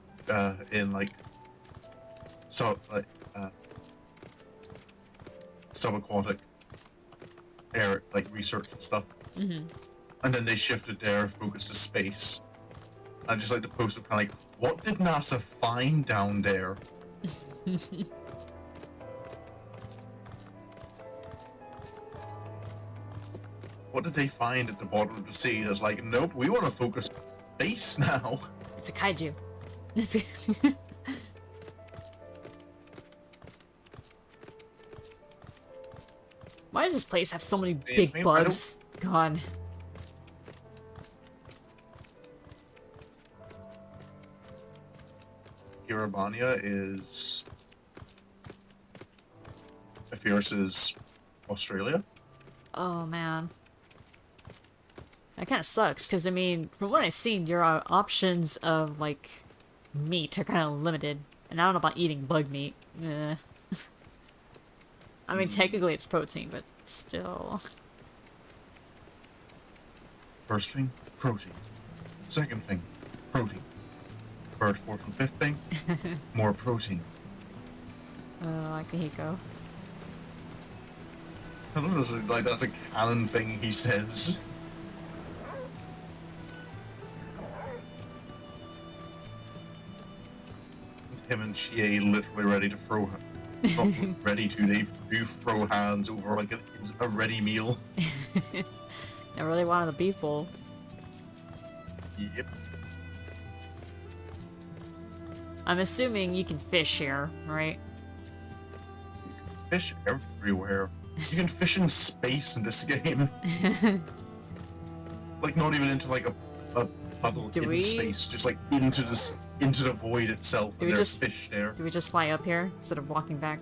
in like subaquatic air like research and stuff, Mm-hmm. and then they shifted their focus to space. I just like to post up kind of like, what did NASA find down there? What did they find at the bottom of the sea that's like, nope, we want to focus on space now? It's a kaiju. It's Why does this place have so many I big don't- bugs? God. Irabania is... Epirus is Australia. Oh, man. That kind of sucks, because, I mean, from what I've seen, your options of, like, meat are kind of limited. And I don't know about eating bug meat. Eh. I mean, technically it's protein, but still. First thing, protein. Second thing, protein. Third, fourth, and fifth thing, more protein. Like Mhigo. I love this, like, that's a canon thing he says. Him and Chie literally ready to throw... Not ready to, they do throw hands over, like, a ready meal. I really wanted the beef bowl. Yep. I'm assuming you can fish here, right? Fish everywhere. You can fish in space in this game. Like, not even into, like, a puddle Do in we- space. Just, like, into the void itself. Do And we there's just- fish there. Do we just fly up here instead of walking back?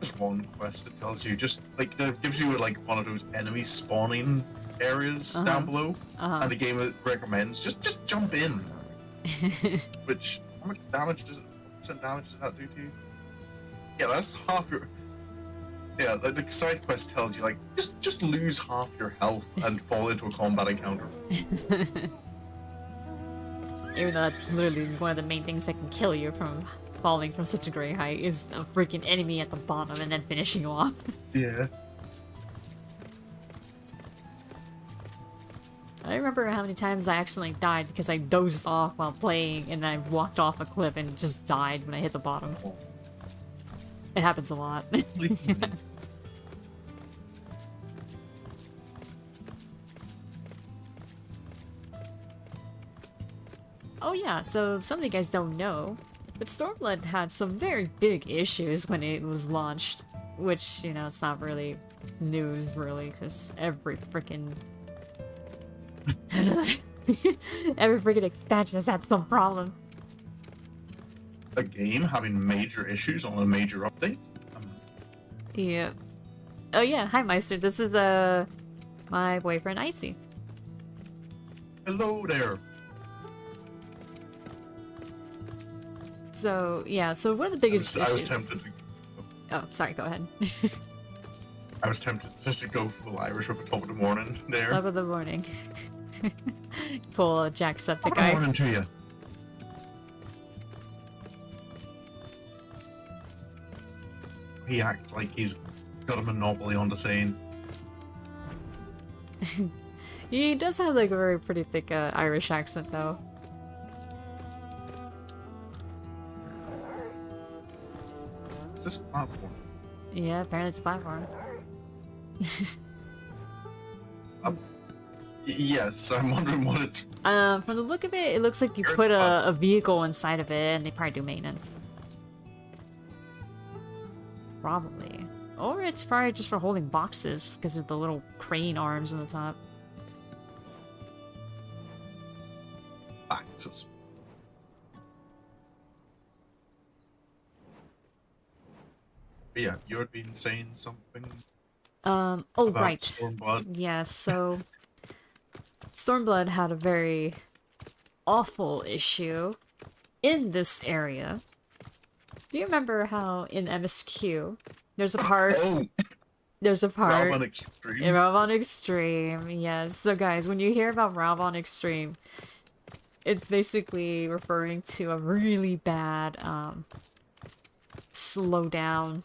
There's one quest that tells you just, like, it gives you, like, one of those enemy spawning areas down below. And the game recommends, just jump in. Which, how much damage does percent damage does that do to you? Yeah, that's half your... Yeah, like, the side quest tells you, like, just lose half your health and fall into a combat encounter. Even though that's literally one of the main things that can kill you from falling from such a great height is a freaking enemy at the bottom and then finishing you off. Yeah. I remember how many times I accidentally died because I dozed off while playing and then I walked off a cliff and just died when I hit the bottom. It happens a lot. Oh yeah, so some of you guys don't know, but Stormblood had some very big issues when it was launched, which, you know, it's not really news, really, because every freaking expansion has had some problem. A game having major issues on a major update? Yeah. Oh yeah, hi Meister, this is, my boyfriend Icy. Hello there. So, yeah, so one of the biggest I was issues... tempted to... Oh, sorry, go ahead. I was tempted just to go full Irish with the top of the morning there. Top of the morning. Pull a Jacksepticeye. Top of the morning to you. He acts like he's got a monopoly on the saying. He does have like a very pretty thick Irish accent though. Is this platform? Yeah, apparently it's a platform. Yes, I'm wondering what it's... From the look of it, it looks like you put a vehicle inside of it and they probably do maintenance. Probably. Or it's probably just for holding boxes because of the little crane arms on the top. Axis. But yeah, you had been saying something Oh, about right. Stormblood. Yeah, so Stormblood had a very awful issue in this area. Do you remember how in MSQ there's a part Oh, there's a part Rav on Extreme. in Rav on Extreme, yes. So guys, when you hear about Rav on Extreme, it's basically referring to a really bad slowdown.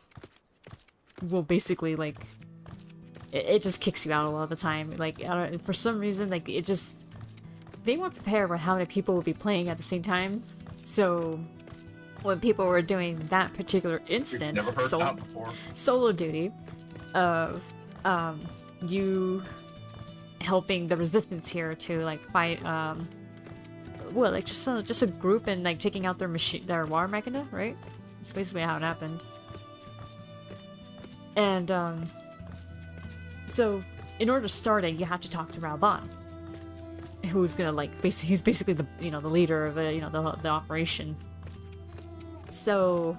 Well, basically like it just kicks you out a lot of the time. Like, I don't, for some reason, like, it just... They weren't prepared with how many people would be playing at the same time. So, when people were doing that particular instance, Never heard that before. solo duty, of, you helping the resistance here to, like, fight, What, like just a group and like taking out their water mechana, right? That's basically how it happened. And so in order to start it, you have to talk to Raoban, who's gonna like he's basically the the leader of the operation. So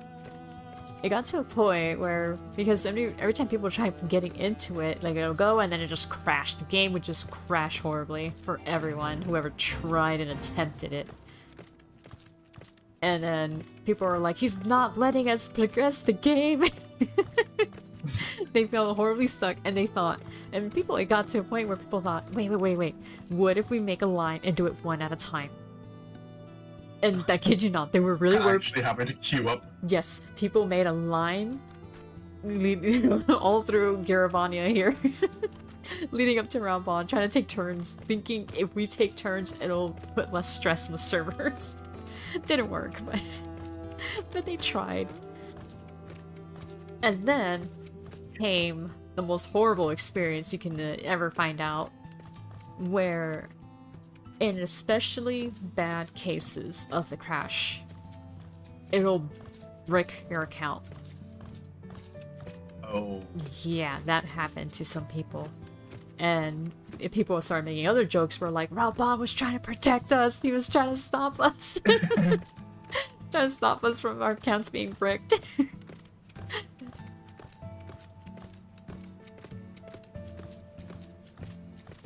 it got to a point where, because every time people try getting into it, like it'll go and then it just crashed. The game would just crash horribly for everyone, whoever tried and attempted it. And then people were like, he's not letting us progress the game. They felt horribly stuck, and they thought, and people, it got to a point where people thought, wait, what if we make a line and do it one at a time? And I kid you not, they were really worried. Actually having to queue up. Yes, people made a line all through Garavania here, leading up to Raoban, trying to take turns, thinking if we take turns, it'll put less stress on the servers. Didn't work, but they tried. And then came the most horrible experience you can ever find out, where in especially bad cases of the crash, it'll brick your account. Oh. Yeah, that happened to some people. And if people started making other jokes, were like, Raoban was trying to protect us, he was trying to stop us. Trying to stop us from our accounts being bricked.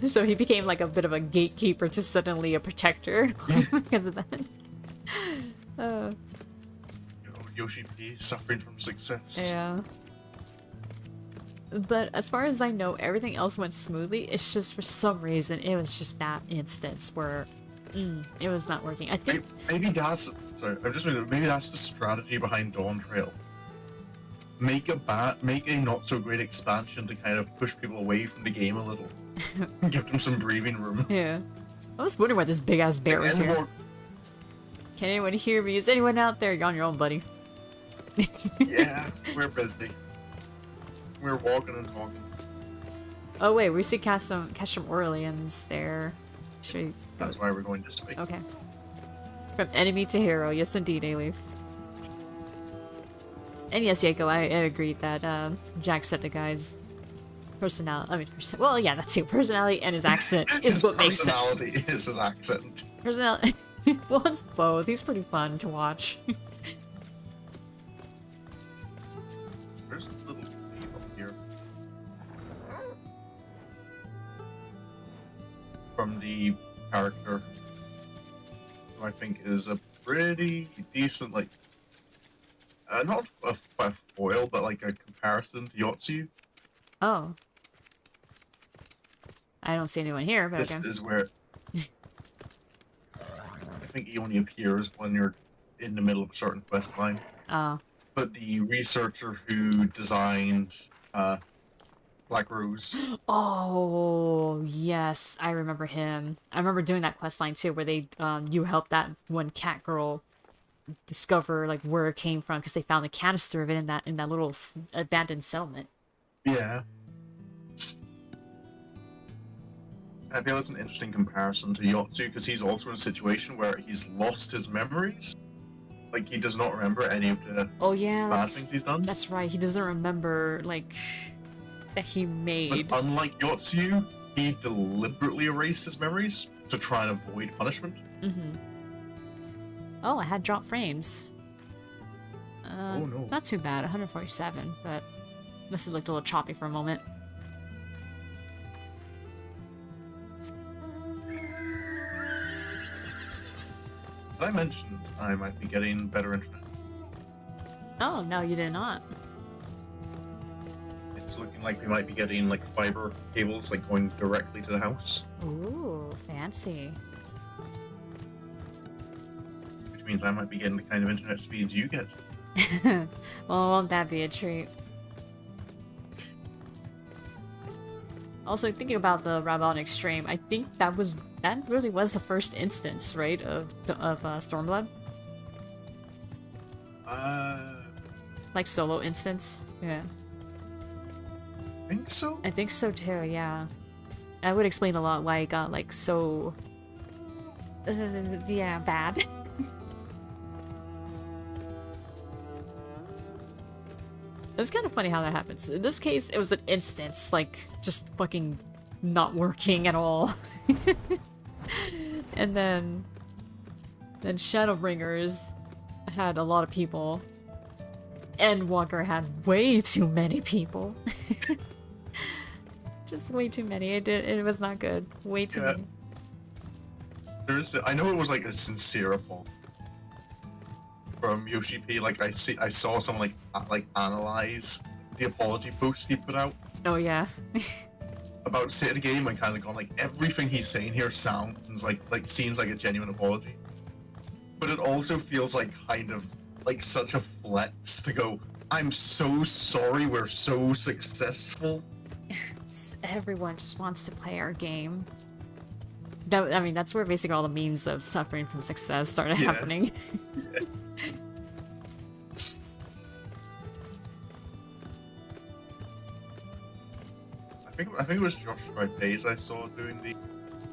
So he became like a bit of a gatekeeper to suddenly a protector because of that. Yoshi P suffering from success. Yeah. But as far as I know, everything else went smoothly. It's just for some reason it was just that instance where it was not working. I think maybe that's maybe that's the strategy behind Dawn Trail. Make a not so great expansion to kind of push people away from the game a little. Give them some breathing room. Yeah. I was wondering why this big ass bear was here. Can anyone hear me? Is anyone out there? You're on your own, buddy. Yeah, we're busy. We're walking and talking. Oh wait, we see Castrum Orleans there. Should we go? That's why we're going this way. Okay. From enemy to hero, yes indeed, Alif. And yes, Yako, I agree that Jacksepticeye's personality. I mean, well, yeah, that's it. Personality and his accent is what makes it. Personality is his accent. Personality. Well, it's both. He's pretty fun to watch. There's a little thing up here. From the character, who I think is a pretty decent, like, not a foil, but like a comparison to Yotsu. Oh. I don't see anyone here, but this okay. is where I think he only appears when you're in the middle of a certain quest line. Oh. But the researcher who designed Black Rose. Oh, yes, I remember him. I remember doing that quest line too, where they you helped that one cat girl discover like where it came from because they found a canister of it in that little abandoned settlement. Yeah. I feel it's an interesting comparison to Yotsu because he's also in a situation where he's lost his memories. Like, he does not remember any of the bad things he's done. That's right, he doesn't remember, like, that he made. But unlike Yotsu, he deliberately erased his memories to try and avoid punishment. Mm-hmm. Oh, I had dropped frames. Oh no. Not too bad, 147, but this has looked a little choppy for a moment. Did I mention I might be getting better internet? Oh, no, you did not. It's looking like we might be getting like fiber cables like going directly to the house. Ooh, fancy. Which means I might be getting the kind of internet speeds you get. Well, won't that be a treat? Also, thinking about the Raoban Extreme, I think that really was the first instance, right, of Stormblood? Like solo instance? Yeah. I think so? I think so too, yeah. That would explain a lot why it got like so Yeah, bad. It's kind of funny how that happens. In this case, it was an instance, like, just fucking not working at all. And then Shadowbringers had a lot of people, and Walker had way too many people. Just way too many. It was not good. Way too many. I know it was like a sincere apology from Yoshi P. Like I saw someone like analyze the apology post he put out. Oh yeah. About state of the game and kind of gone like everything he's saying here sounds like seems like a genuine apology, but it also feels like kind of like such a flex to go, I'm so sorry we're so successful. Everyone just wants to play our game. I mean, that's where basically all the memes of suffering from success started happening. Yeah. I think it was Josh Tripaze I saw doing the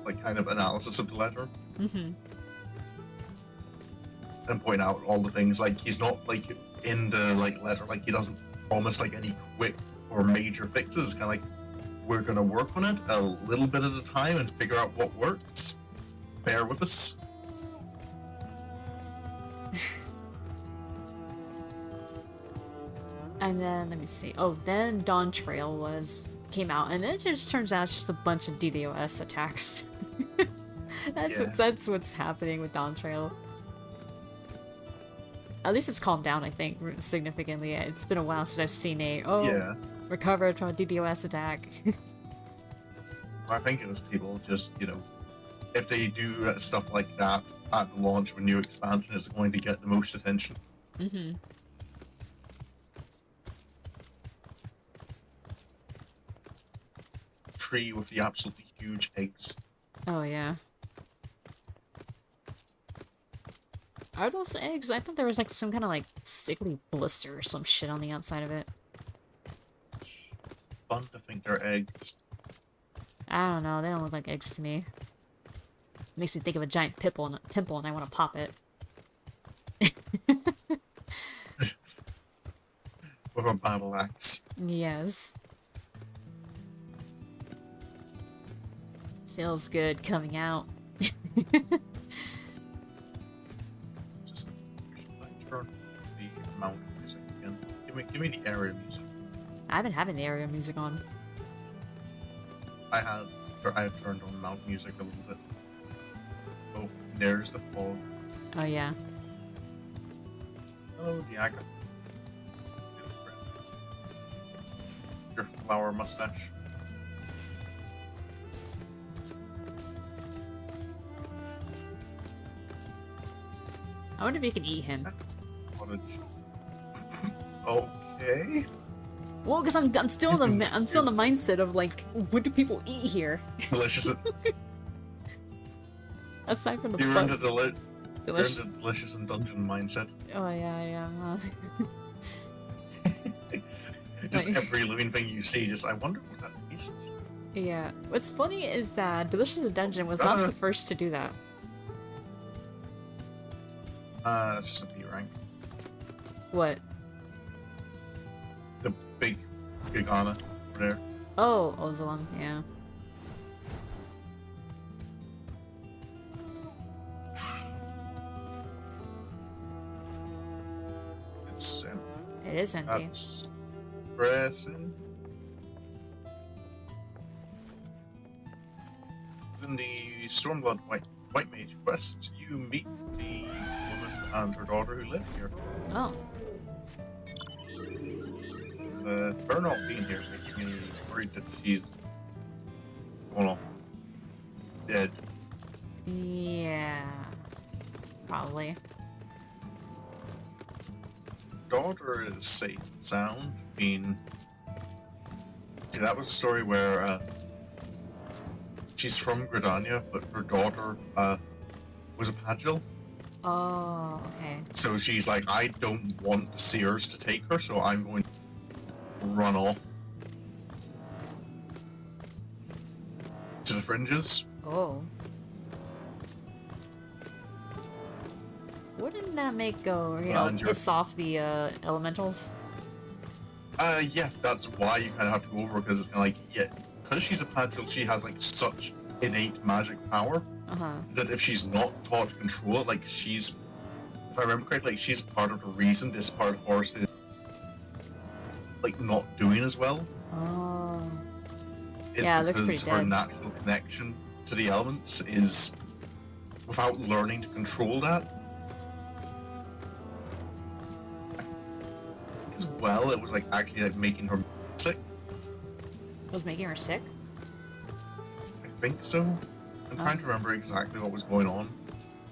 like kind of analysis of the letter. Mm-hmm. And point out all the things like he's not like in the like letter, like he doesn't promise like any quick or major fixes. It's kind of like we're gonna work on it a little bit at a time and figure out what works. Bear with us. And then let me see. Oh, then Dawn Trail came out, and it just turns out it's just a bunch of DDoS attacks. That's what's happening with Dawn Trail. At least it's calmed down, I think, significantly. It's been a while since I've seen recovered from a DDoS attack. I think it was people just, if they do stuff like that at the launch of a new expansion, it's going to get the most attention. Mm-hmm. Tree with the absolutely huge eggs. Oh, yeah. Are those eggs? I thought there was like some kind of like sickly blister or some shit on the outside of it. Fun to think they're eggs. I don't know, they don't look like eggs to me. Makes me think of a giant pimple and I want to pop it. With a battle axe. Yes. Feels good coming out. Just turn the mount music again. Give me the area music. I've been having the area music on. I have turned on mount music a little bit. Oh, there's the fog. Oh yeah. Oh, the Agatha. Your flower mustache. I wonder if you can eat him. Cottage. Okay. Well, because I'm still in the mindset of like, what do people eat here? Delicious. Aside from the You're in the delicious. delicious and dungeon mindset. Oh yeah. Just every living thing you see, just I wonder what that tastes. Yeah. What's funny is that Delicious in Dungeon was not the first to do that. That's just a B rank. What? The big Gigana over there. Oh, Ozolong, yeah. It's empty. It is empty. That's pressing. In the Stormblood White Mage quest, you meet the woman and her daughter who live here. Oh. Her not being here makes me worried that she's dead. Yeah. Probably. Daughter is safe and sound. See, that was a story where she's from Gridania, but her daughter was a Pagil. Oh, okay. So she's like, I don't want the Seers to take her, so I'm going to run off to the Fringes. Oh. Wouldn't that make go, And you're- piss off the elementals? Yeah, that's why you kind of have to go over, because it's kind of like, yeah, because she's a Patrol, she has like such innate magic power that if she's not taught to control it, like she's, if I remember correctly, like, she's part of the reason this part of Horse is like not doing as well. Oh. Is Yeah, it looks because pretty her dead. natural connection to the elements is without learning to control that. As well, it was like actually like making her sick. Was making her sick? I think so. I'm trying to remember exactly what was going on.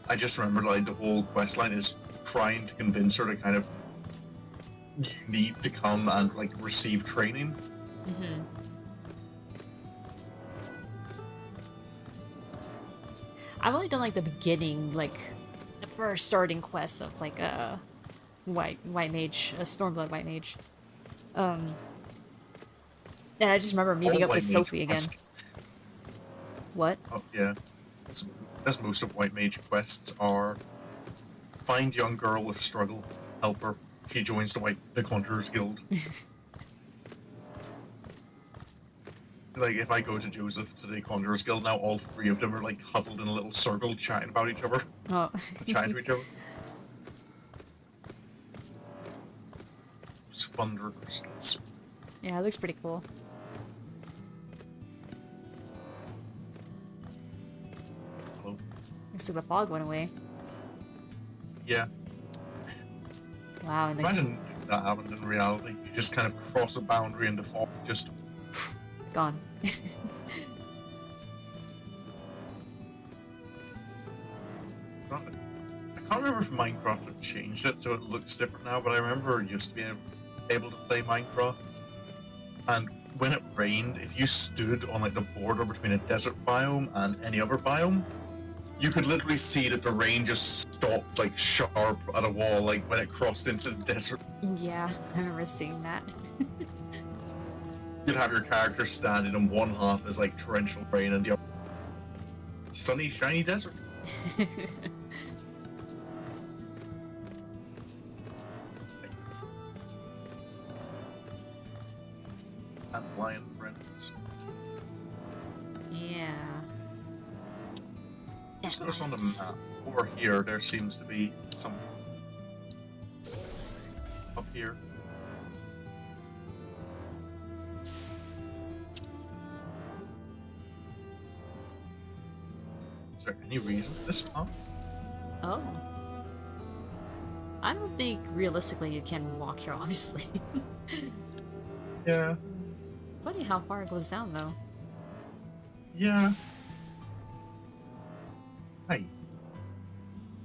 I just remember like the whole quest line is trying to convince her to kind of you need to come and like receive training. Mm-hmm. I've only done like the beginning, like the first starting quest of like a white mage, a Stormblood white mage. And I just remember meeting All up White with Mage Sophie again. quests- What? Oh yeah, as most of White Mage quests are. Find young girl with struggle, help her. She joins the Conjurer's Guild. Like, if I go to Joseph to the Conjurer's Guild now, all three of them are like huddled in a little circle chatting about each other. Oh. Chatting to each other. It's thunder crystals. Yeah, it looks pretty cool. Hello. Looks like the fog went away. Yeah. Wow, and then Imagine that happened in reality. You just kind of cross a boundary and the fog just gone. I can't remember if Minecraft have changed it so it looks different now, but I remember used to be able to play Minecraft. And when it rained, if you stood on like the border between a desert biome and any other biome, you could literally see that the rain just stopped like sharp at a wall, like when it crossed into the desert. Yeah, I remember seeing that. You'd have your character standing in one half as like torrential rain and the other sunny, shiny desert. And lion friends. Yeah. Just noticed on the map over here, there seems to be some up here. Is there any reason for this path? Oh. I don't think realistically you can walk here, obviously. Yeah. Funny how far it goes down, though. Yeah. Hey.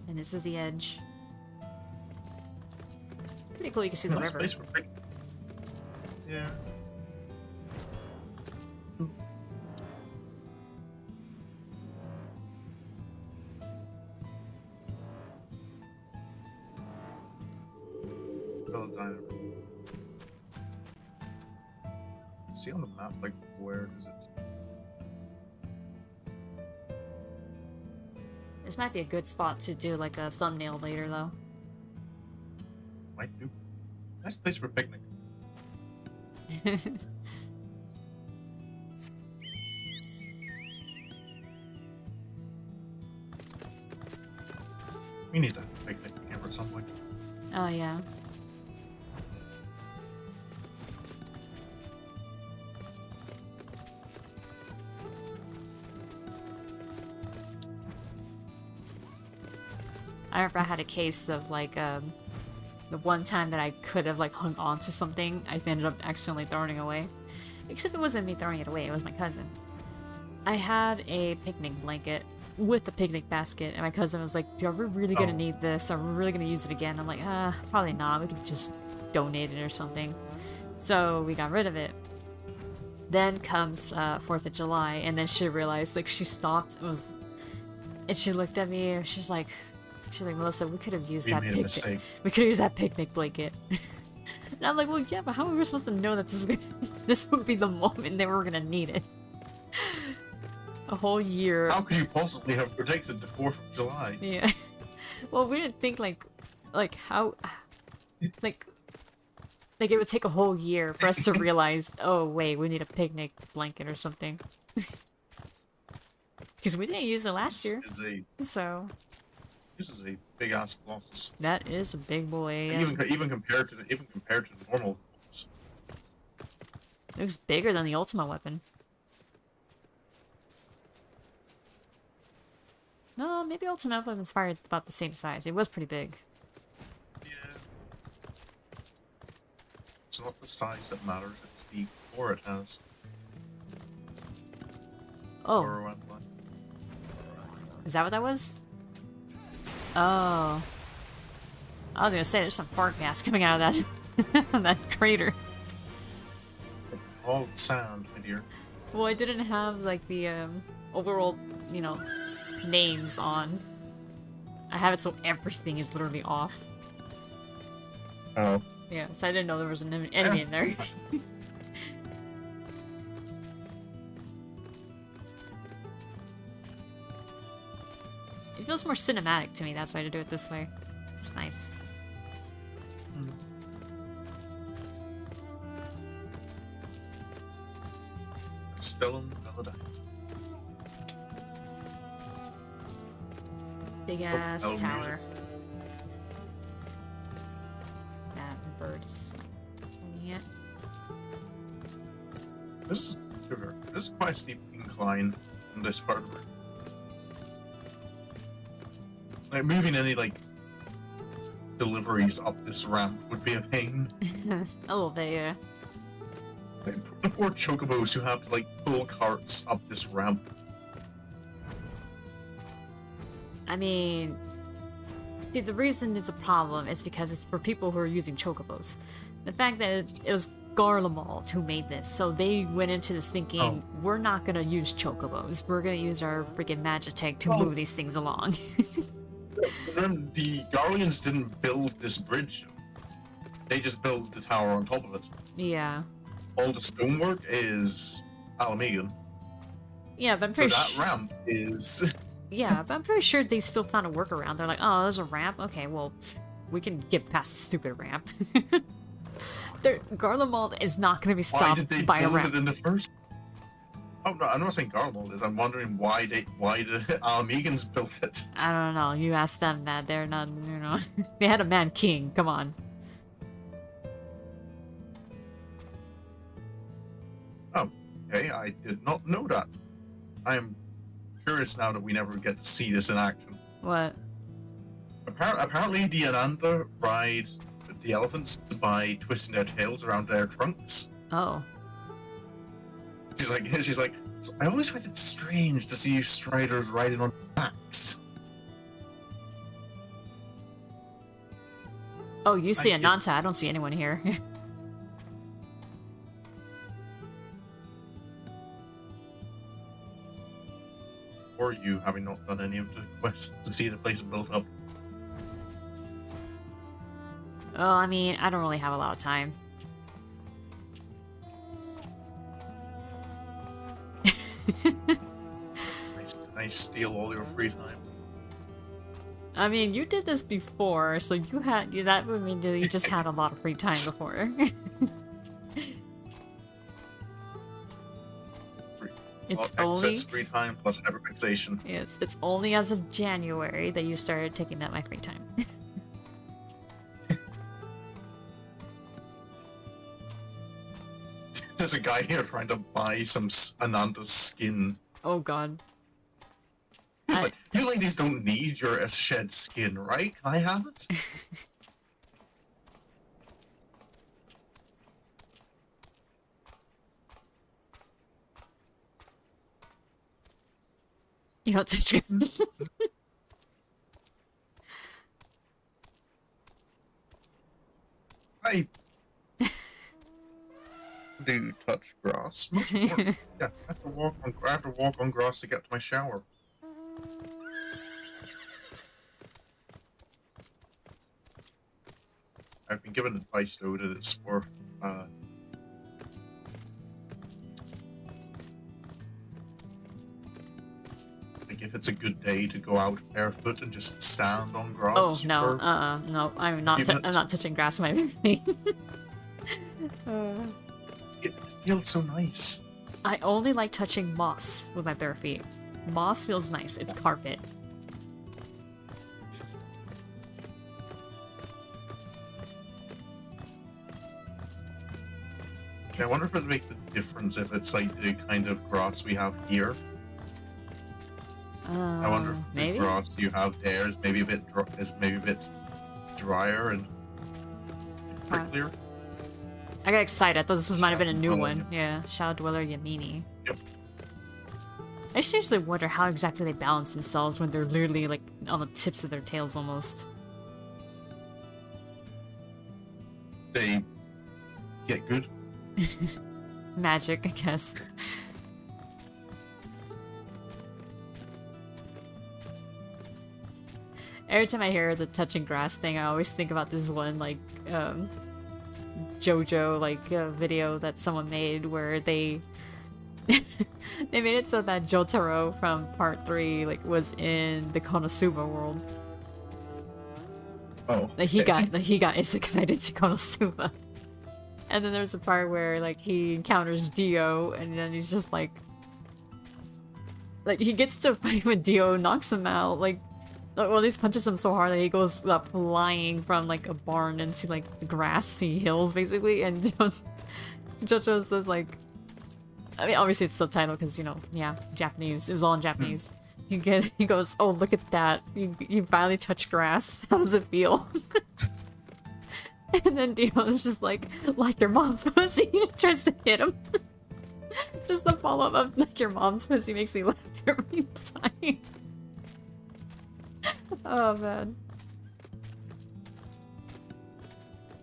And this is the edge. Pretty cool, you can see the Nice river. place for pic- Yeah. Build a diner. See on the map, like, where is it? This might be a good spot to do like a thumbnail later, though. Might do. Nice place for a picnic. We need a picnic together at some point. Oh, yeah. I remember I had a case of like the one time that I could have like hung on to something, I ended up accidentally throwing it away. Except it wasn't me throwing it away, it was my cousin. I had a picnic blanket with a picnic basket, and my cousin was like, "Are we really gonna need this? Are we really gonna use it again?" I'm like, probably not. We could just donate it or something. So we got rid of it. Then comes 4th of July, and then she realized, like, she stopped and she looked at me, and she's like, "Melissa, we could have used We that made a picnic. mistake. We could have used that picnic blanket." And I'm like, "Well, yeah, but how are we supposed to know that this would be the moment that we're gonna need it?" A whole year. How could you possibly have predicted the 4th of July? Yeah. Well, we didn't think how, like it would take a whole year for us to realize, oh wait, we need a picnic blanket or something. Because we didn't use it last year, so This is a big ass colossus. that is a big boy. Even compared to the normal ones. It looks bigger than the Ultima weapon. No, maybe Ultima weapon's fired about the same size. It was pretty big. Yeah. It's not the size that matters, it's the core it has. Oh. Core and line. Is that what that was? Oh. I was gonna say, there's some fart gas coming out of that, that crater. It's all sand, my dear. Well, I didn't have, like, the, overall, you know, names on. I have it so everything is literally off. Oh. Yeah, so I didn't know there was an enemy in there. It feels more cinematic to me, that's why I do it this way. It's nice. Still in Melody. Big ass Ala tower. That bird is owning it. This is quite a steep incline on this part of it. Like moving any like deliveries up this ramp would be a pain. A little bit, yeah. Like, the poor chocobos who have to like pull carts up this ramp. I mean, see, the reason it's a problem is because it's for people who are using chocobos. The fact that it was Garlemald who made this, so they went into this thinking, we're not gonna use chocobos, we're gonna use our freaking Magitech to move these things along. Then the Garleans didn't build this bridge. They just built the tower on top of it. Yeah. All the stonework is Ala Mhigo. Yeah, but I'm So pretty that ramp is... Yeah, but I'm pretty sure they still found a workaround. They're like, oh, there's a ramp? Okay, well, we can get past the stupid ramp. Garlemald is not going to be Why stopped did they by a build ramp. it in the first? Oh no, I'm not saying Garlemald is. I'm wondering why the Ala Mhigans built it. I don't know. You ask them that. They're not, you know. They had a man king. Come on. Oh, okay. I did not know that. I am curious now that we never get to see this in action. What? Apparently, the Ananda ride the elephants by twisting their tails around their trunks. Oh. She's like, so I always find it strange to see striders riding on backs. Oh, you see Ananta. I don't see anyone here. Or you, having not done any of the quests to see the place built up. Oh, I mean, I don't really have a lot of time. Nice steal all your free time. I mean, you did this before, so you had that would mean that you just had a lot of free time before. It's only excess free time plus hyperfixation. Yes, it's only as of January that you started taking up my free time. There's a guy here trying to buy some Ananda's skin. Oh god. He's like, you ladies don't need your shed skin, right? Can I have it? You don't touch it. I do touch grass. Most important. Yeah, I have to walk on grass to get to my shower. I've been given advice though that it's worth like if it's a good day to go out barefoot and just stand on grass. Oh no, for no, I'm a not. few I'm minutes? not touching grass with my feet. It feels so nice. I only like touching moss with my bare feet. Moss feels nice. It's carpet. I wonder if it makes a difference if it's like the kind of grass we have here. I wonder if Maybe? the grass you have there is maybe a bit drier and pricklier. I got excited. I thought this might have been a new Shadow one. Dweller. Yeah, Shadow Dweller Yamini. Yep. I seriously wonder how exactly they balance themselves when they're literally like on the tips of their tails almost. They get good. Magic, I guess. Every time I hear the touching grass thing, I always think about this one, like, JoJo, like, video that someone made where they... they made it so that Jotaro from part 3, like, was in the Konosuba world. Oh. Like, he got isekai'd into Konosuba. And then there's a part where, like, he encounters Dio, and then he's just like... Like, he gets to fight with Dio, knocks him out, like... Well, he punches him so hard that he goes flying from, like, a barn into, like, the grassy hills, basically, and Jojo says, like... I mean, obviously it's subtitled, because, you know, yeah, Japanese. It was all in Japanese. He goes, oh, look at that. You finally touched grass. How does it feel? And then Dion's just like your mom's pussy. He tries to hit him. Just the follow-up of like your mom's pussy makes me laugh every time. Oh man.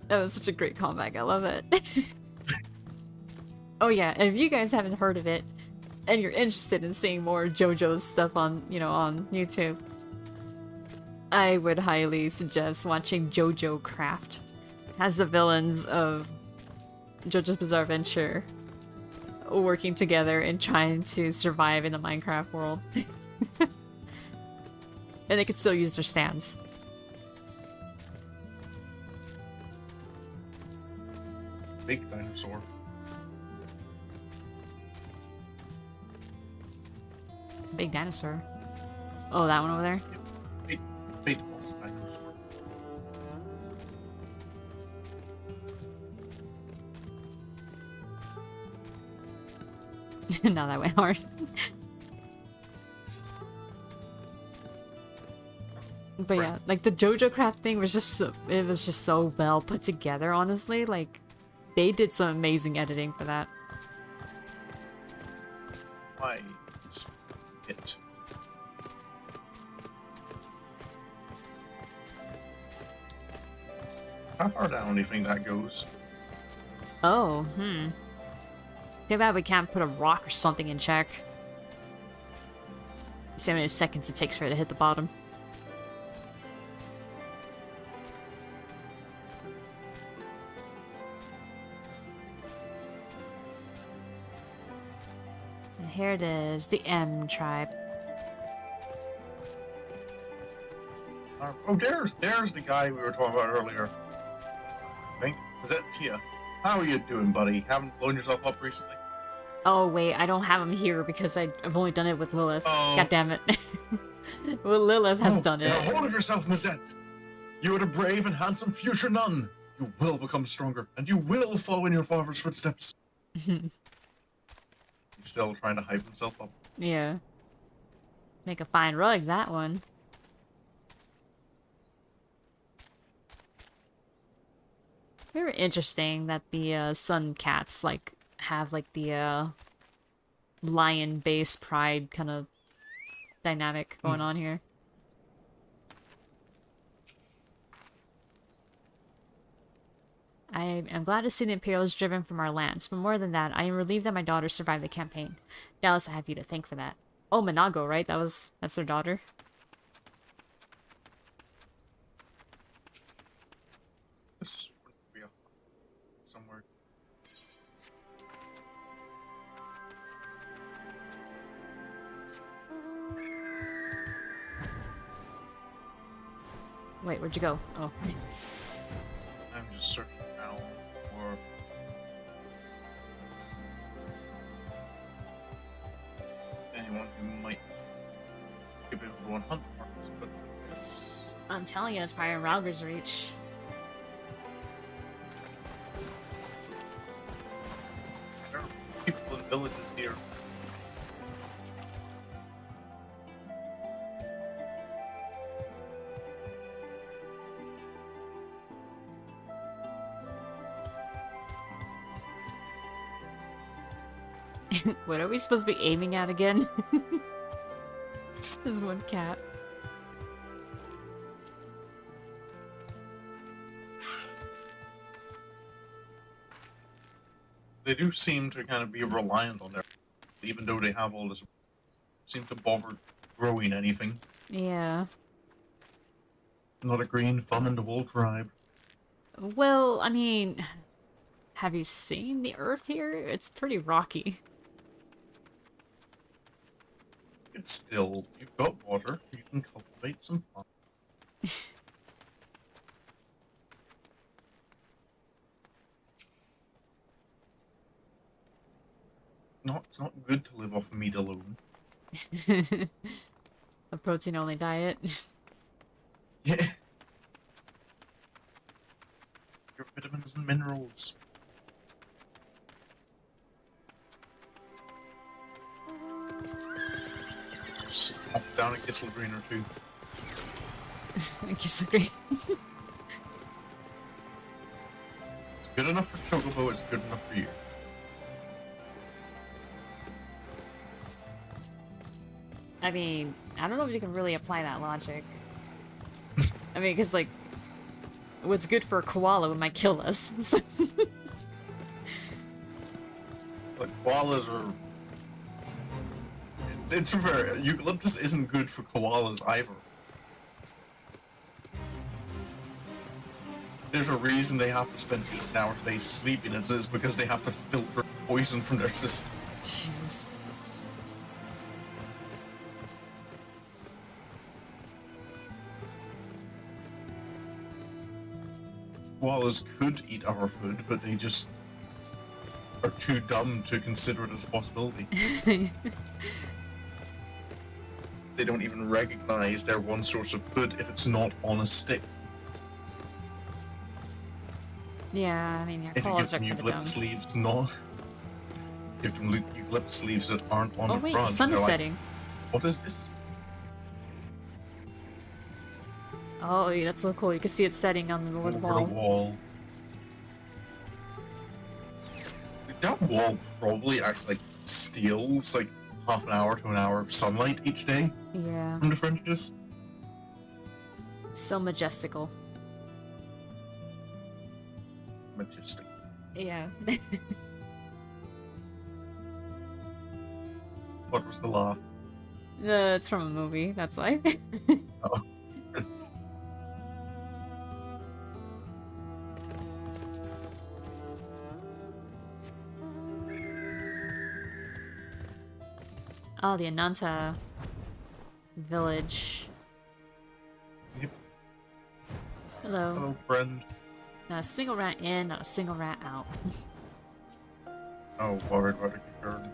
That was such a great comeback. I love it. Oh yeah, and if you guys haven't heard of it and you're interested in seeing more JoJo's stuff on, you know, on YouTube, I would highly suggest watching JoJo Craft. Has the villains of JoJo's Bizarre Adventure working together and trying to survive in the Minecraft world. And they could still use their stands. Big dinosaur. Big dinosaur. Oh, that one over there? Big boss dinosaur. No, that went hard. But yeah, like the JoJo Craft thing was just it was just so well put together, honestly. Like, they did some amazing editing for that. Why is it? How far down do you think that goes? Oh, Too bad we can't put a rock or something in check. See how many seconds it takes for it to hit the bottom. And here it is, the M tribe. Oh, there's the guy we were talking about earlier. I think. Is that Tia? How are you doing, buddy? Haven't blown yourself up recently? Oh wait, I don't have him here because I've only done it with Lilith. Oh. God damn it. Well, Lilith has done Get a it. hold of yourself, Mazette! You are the brave and handsome future nun! You will become stronger, and you will follow in your father's footsteps. He's still trying to hype himself up. Yeah. Make a fine rug, that one. Very interesting that the Sun Cats, like, have, like, the lion base pride kind of dynamic going on here. I am glad to see the Imperials driven from our lands, but more than that, I am relieved that my daughter survived the campaign. Dallas, I have you to thank for that. Oh, Minago, right? That's their daughter. This would be somewhere. Wait, where'd you go? Oh. I'm just searching now for anyone who might give it for 100 marks, but yes. I'm telling you, it's probably in Rauger's reach. There are people in villages here. What are we supposed to be aiming at again? There's one cat. They do seem to kind of be reliant on their, even though they have all this, seem to bother growing anything. Yeah. Not a green thumb in the whole tribe. Well, I mean, have you seen the earth here? It's pretty rocky. It's still, you've got water, you can cultivate some plants. It's not good to live off meat alone. A protein-only diet. Yeah. Your vitamins and minerals. Just off down a Gisselgreen or two. I disagree. It's good enough for Chocobo, it's good enough for you. I mean, I don't know if you can really apply that logic. I mean, because, like, what's good for a koala might kill us. So. Like, koalas are... It's fair, eucalyptus isn't good for koalas either. There's a reason they have to spend 8 hours a day sleeping, and it's because they have to filter poison from their system. Jesus. Koalas could eat our food, but they just are too dumb to consider it as a possibility. They don't even recognize their one source of food if it's not on a stick. Yeah, I mean, yeah, If you give koalas are them kind of dumb. eucalyptus leaves, not give them eucalyptus leaves that aren't on Oh the wait, front. the sun is they're like, setting. what is this? Oh, yeah, that's so cool. You can see it setting on the north Over wall. the wall. That wall probably actually like steals like half an hour to an hour of sunlight each day Yeah. from the fringes. So majestical. Majestic. Yeah. What was the laugh? It's from a movie, that's why. Oh. Oh, the Ananta village. Yep. Hello. Hello, friend. Not a single rat in, not a single rat out. Oh, worried about a kicker.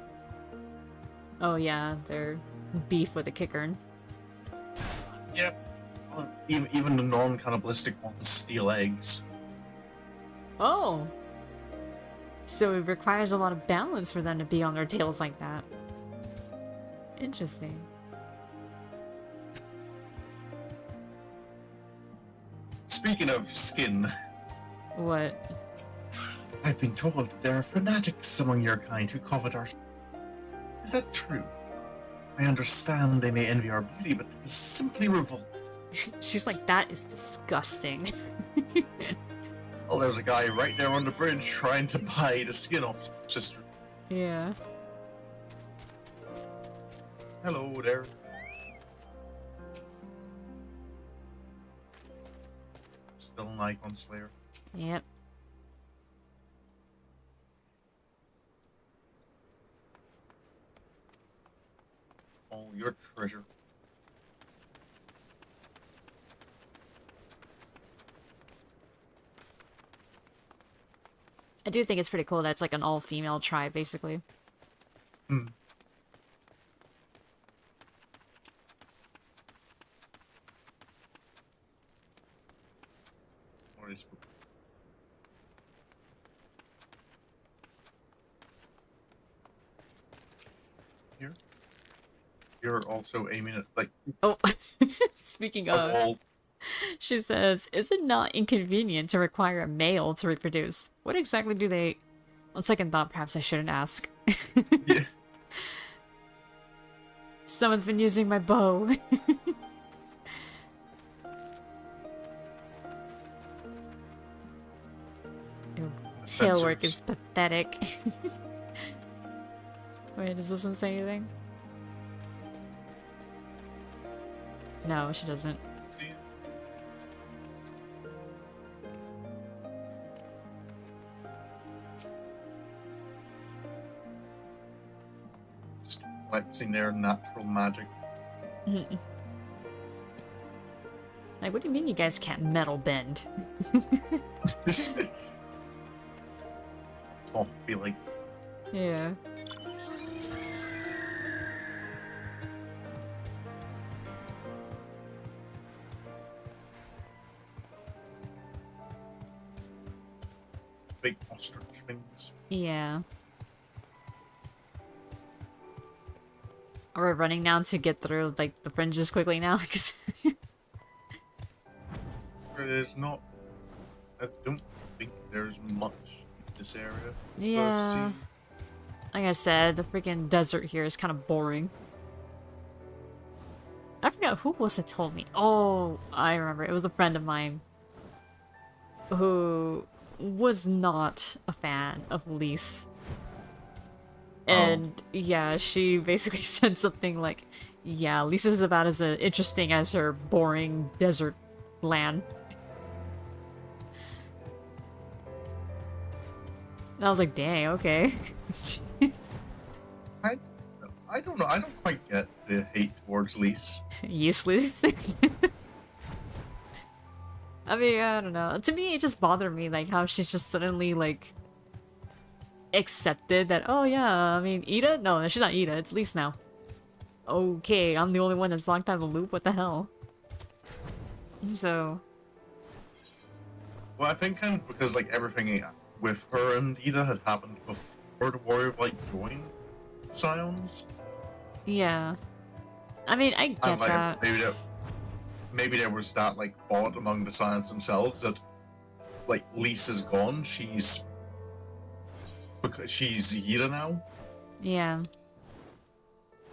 Oh yeah, they're beef with a kickern. Yep. Well, even the non-cannibalistic ones steal eggs. Oh! So it requires a lot of balance for them to be on their tails like that. Interesting. Speaking of skin, What? I've been told that there are fanatics among your kind who covet our... Is that true? I understand they may envy our beauty, but it is simply revolting. She's like, that is disgusting. Well, there's a guy right there on the bridge trying to buy the skin off sister. Yeah. Hello there. Still an icon slayer. Yep. All your treasure. I do think it's pretty cool that it's like an all-female tribe, basically. Hmm. What is- Here? You're also aiming at, like, Oh, speaking a of, wall. she says, is it not inconvenient to require a male to reproduce? What exactly do they... On second thought, perhaps I shouldn't ask. Yeah. Someone's been using my bow. Your tail work is pathetic. Wait, does this one say anything? No, she doesn't. See? Just flexing their natural magic. Like, what do you mean you guys can't metal bend? Off be like, Yeah. big ostrich things. Yeah. Are we running now to get through, like, the fringes quickly now? Because There's not. I don't think there's much in this area. yeah. See. Like I said, the freaking desert here is kind of boring. I forgot who was it told me. Oh, I remember. It was a friend of mine who was not a fan of Lise. And yeah, she basically said something like, yeah, Lise is about as interesting as her boring desert land. And I was like, dang, okay. Jeez. I don't know. I don't quite get the hate towards Lise. Useless. I mean, I don't know. To me, it just bothered me, like, how she's just suddenly, like, accepted that, oh yeah, I mean, Ida? No, she's not Ida, it's Lise now. Okay, I'm the only one that's locked out of the loop, what the hell? So... Well, I think kind of because, like, everything with her and Ida had happened before the Warrior of Light joined Scions. yeah. I mean, I get And, like, that. maybe there was that, like, thought among the Scions themselves that, like, Lise is gone, because she's Ida now. Yeah.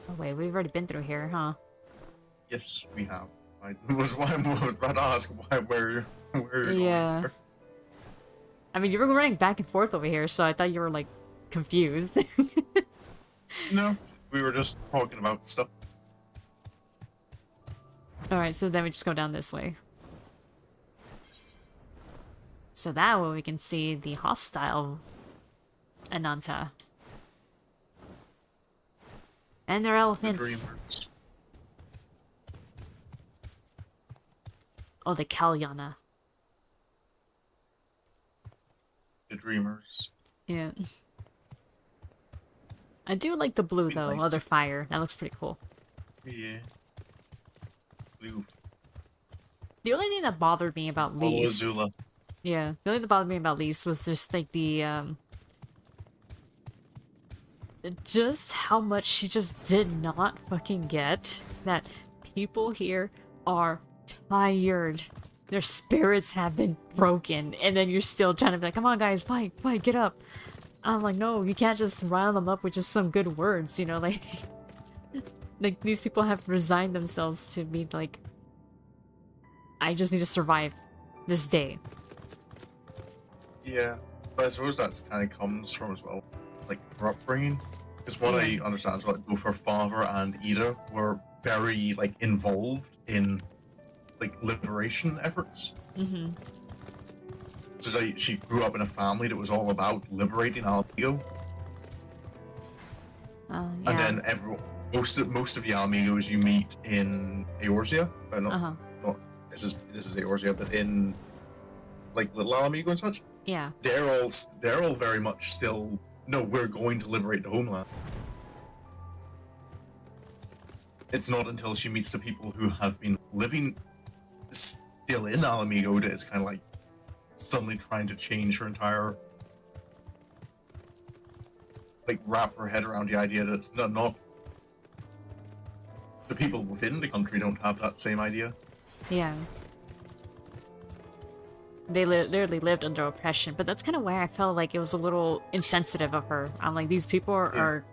Oh wait, we've already been through here, huh? Yes, we have. I was about to ask where you're Yeah. going. I mean, you were running back and forth over here, so I thought you were, like, confused. No, we were just talking about stuff. Alright, so then we just go down this way. So that way we can see the hostile Ananta. And their The elephants. Dreamers. Oh, the Kalyana. The Dreamers. Yeah. I do like the blue, Be though. nice. Other fire. That looks pretty cool. Yeah. Blue. The only thing that bothered me about Lise... Azula. Yeah, the only thing that bothered me about Lise was just, like, the, just how much she just did not fucking get that people here are tired. Their spirits have been broken, and then you're still trying to be like, come on guys, fight, get up. I'm like, no, you can't just rile them up with just some good words, you know, like... like, these people have resigned themselves to be like, I just need to survive this day. Yeah, but I suppose that's kind of comes from as well, like her upbringing. Because what I understand is like both her father and Ida were very like involved in like liberation efforts. Mm-hmm. So like, she grew up in a family that was all about liberating Ala Mhigo. Yeah. And then most of the Ala Mhigos you meet in Eorzea. Uh-huh. This is Eorzea, but in like Little Ala Mhigo and such. Yeah. they're all very much still, no, we're going to liberate the homeland. It's not until she meets the people who have been living still in Ala Mhigo that it's kind of like suddenly trying to change her entire, like, wrap her head around the idea that not the people within the country don't have that same idea. Yeah. They literally lived under oppression, but that's kind of why I felt like it was a little insensitive of her. I'm like, these people are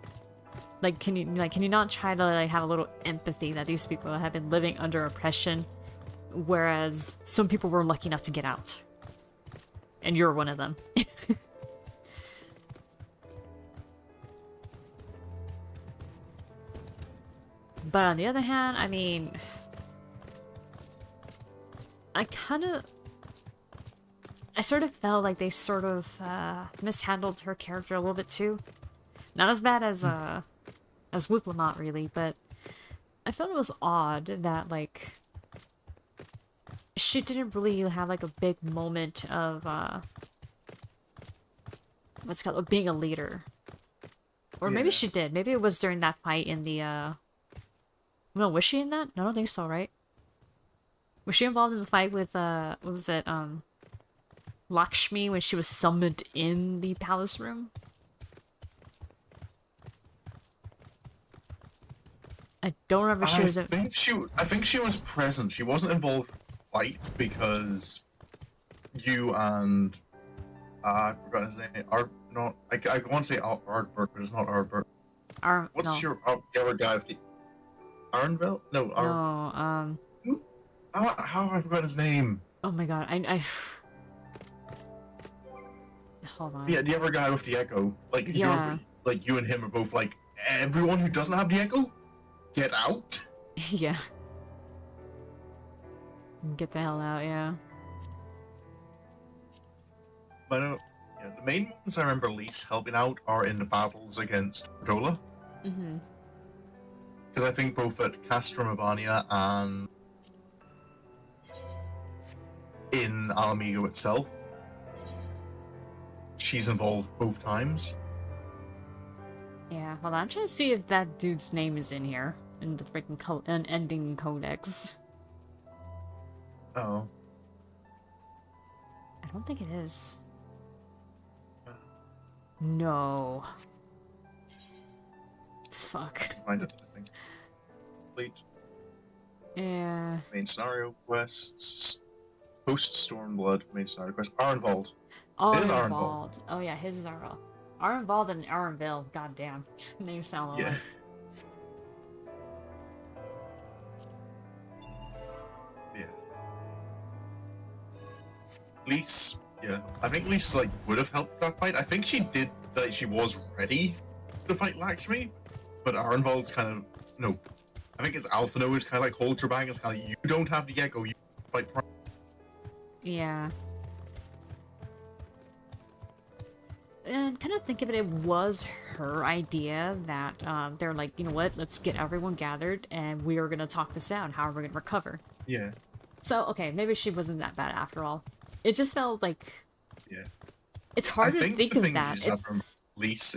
like, can you not try to like have a little empathy that these people have been living under oppression, whereas some people were lucky enough to get out, and you're one of them. But on the other hand, I mean, I sort of felt like they sort of mishandled her character a little bit too. Not as bad as Whooplamont, really, but I felt it was odd that, like, she didn't really have, like, a big moment of, what's it called, of being a leader. Or maybe she did. Maybe it was during that fight in the, no, was she in that? No, I don't think so, right? Was she involved in the fight with, what was it, Lakshmi when she was summoned in the palace room? I don't remember if she was. I think she was present. She wasn't involved in the fight because you and I forgot his name. I want to say Ardbert, but it's not Ardbert. What's your the other guy? Arnville? No. Who? How have I forgotten his name? Oh my god, I hold on. Yeah, the other guy with the echo. Like, yeah. You and him are both like, everyone who doesn't have the echo, get out. Yeah. Get the hell out, yeah. But the main ones I remember least helping out are in the battles against Dola. Mm-hmm. Because I think both at Castra Mabania and in Ala Mhigo itself, she's involved both times. Yeah, hold on. I'm trying to see if that dude's name is in here in the freaking ending codex. Oh. I don't think it is. No. Fuck. Find it, I think. Complete. Yeah. Main scenario quests. Post Stormblood. Main scenario quests are involved. Arenvald. Oh yeah, his is Arenvald. Arenvald and Arenville. Goddamn, names sound alike. Yeah. Lise, I think Lise like would have helped that fight. I think she did. Like, she was ready to fight Lakshmi, but Arenvald's kind of no. I think it's Alphino who's kind of like holds her back. It's kind of like, you don't have the echo. You fight. Yeah. And kind of think of it, it was her idea that they're like, you know what, let's get everyone gathered and we are going to talk this out, how are we going to recover. Yeah. So, okay, maybe she wasn't that bad after all. It just felt like... Yeah. It's hard to think of that. The thing from Lise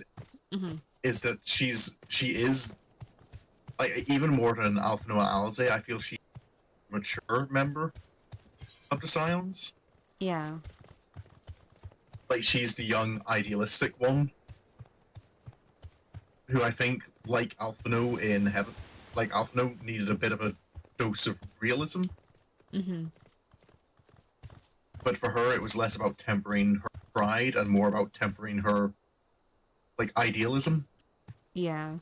is that she is, like, even more than Alphino and Alize, I feel she's a mature member of the Scions. Yeah. Like, she's the young, idealistic one. Who I think, like Alphino in Heaven, like Alphino needed a bit of a dose of realism. But for her, it was less about tempering her pride and more about tempering her, like, idealism. Yeah.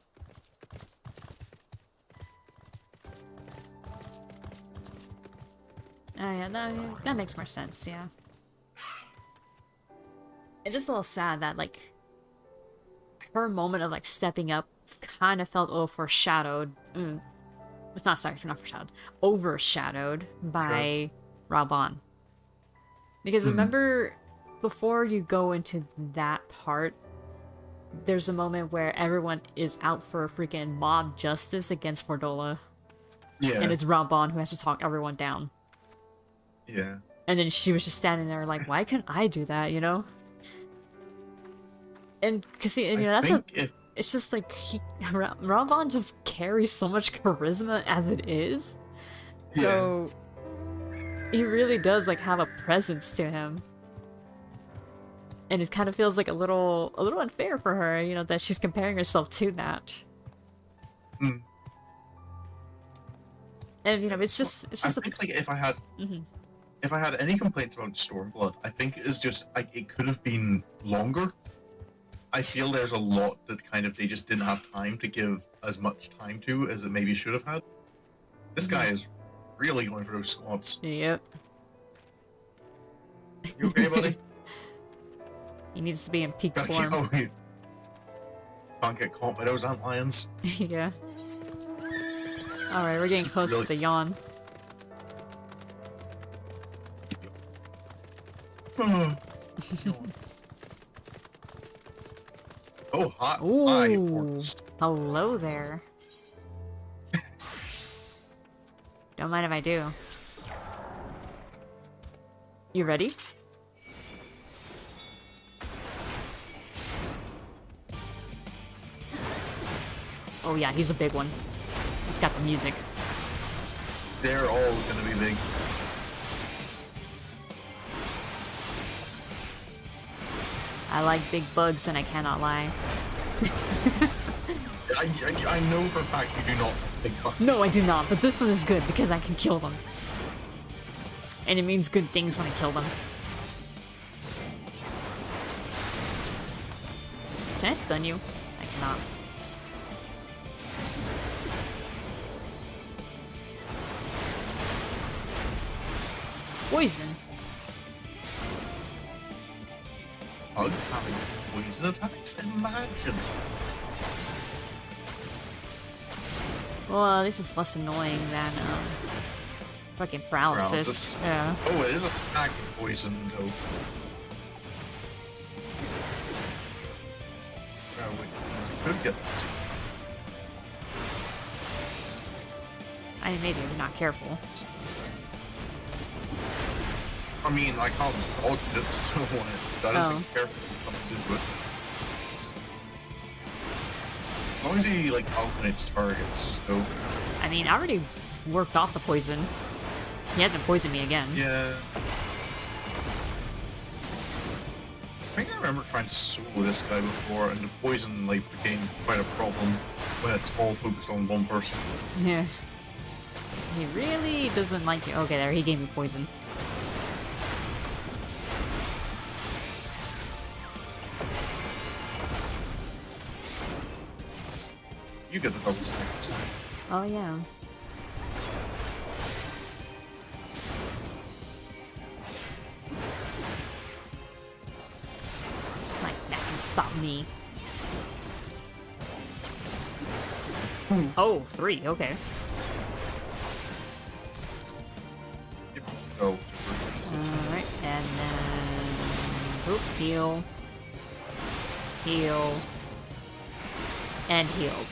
Oh yeah, that makes more sense, yeah. It's just a little sad that, like, her moment of, like, stepping up kind of felt overshadowed. It's not foreshadowed. Overshadowed by Raban. Because remember, before you go into that part, there's a moment where everyone is out for freaking mob justice against Fordola. Yeah. And it's Raban who has to talk everyone down. Yeah. And then she was just standing there like, why couldn't I do that, you know? And, cause you know, it's just like, Ravon just carries so much charisma as it is. Yeah. So, he really does, like, have a presence to him. And it kind of feels like a little unfair for her, you know, that she's comparing herself to that. Mm. And, you know, it's just I think, like, if I had... If I had any complaints about Stormblood, I think it's just, like, it could have been longer. I feel there's a lot that kind of they just didn't have time to give as much time to as it maybe should have had. This guy is really going for those squats. Yep. You okay, buddy? He needs to be in peak Can't form. Get caught by those antlions. Yeah. Alright, we're getting close to the yawn. Oh, hot. Ooh. Hi, forest. Hello there. Don't mind if I do. You ready? Oh yeah, he's a big one. He's got the music. They're all gonna be big. I like big bugs, and I cannot lie. I know for a fact you do not big bugs. No, I do not, but this one is good because I can kill them. And it means good things when I kill them. Can I stun you? I cannot. Poison. Bugs having poison attacks? Imagine. Well, this is less annoying than fucking paralysis. Yeah. Oh, it is a snack poison though. Oh, we could get that. I mean, maybe if you're not careful. I mean, I can't dodge it, so I don't think careful comes into it. As long as he, like, alternates targets, so... I mean, I already worked off the poison. He hasn't poisoned me again. Yeah. I think I remember trying to solo this guy before, and the poison, like, became quite a problem when it's all focused on one person. Yeah. He really doesn't like you. Okay, there, he gave me poison. You get the double stack this time. Oh, yeah. Like, that can stop me. Oh, 3, okay. Oh, Alright, and then... Oop, heal. Heal. And healed.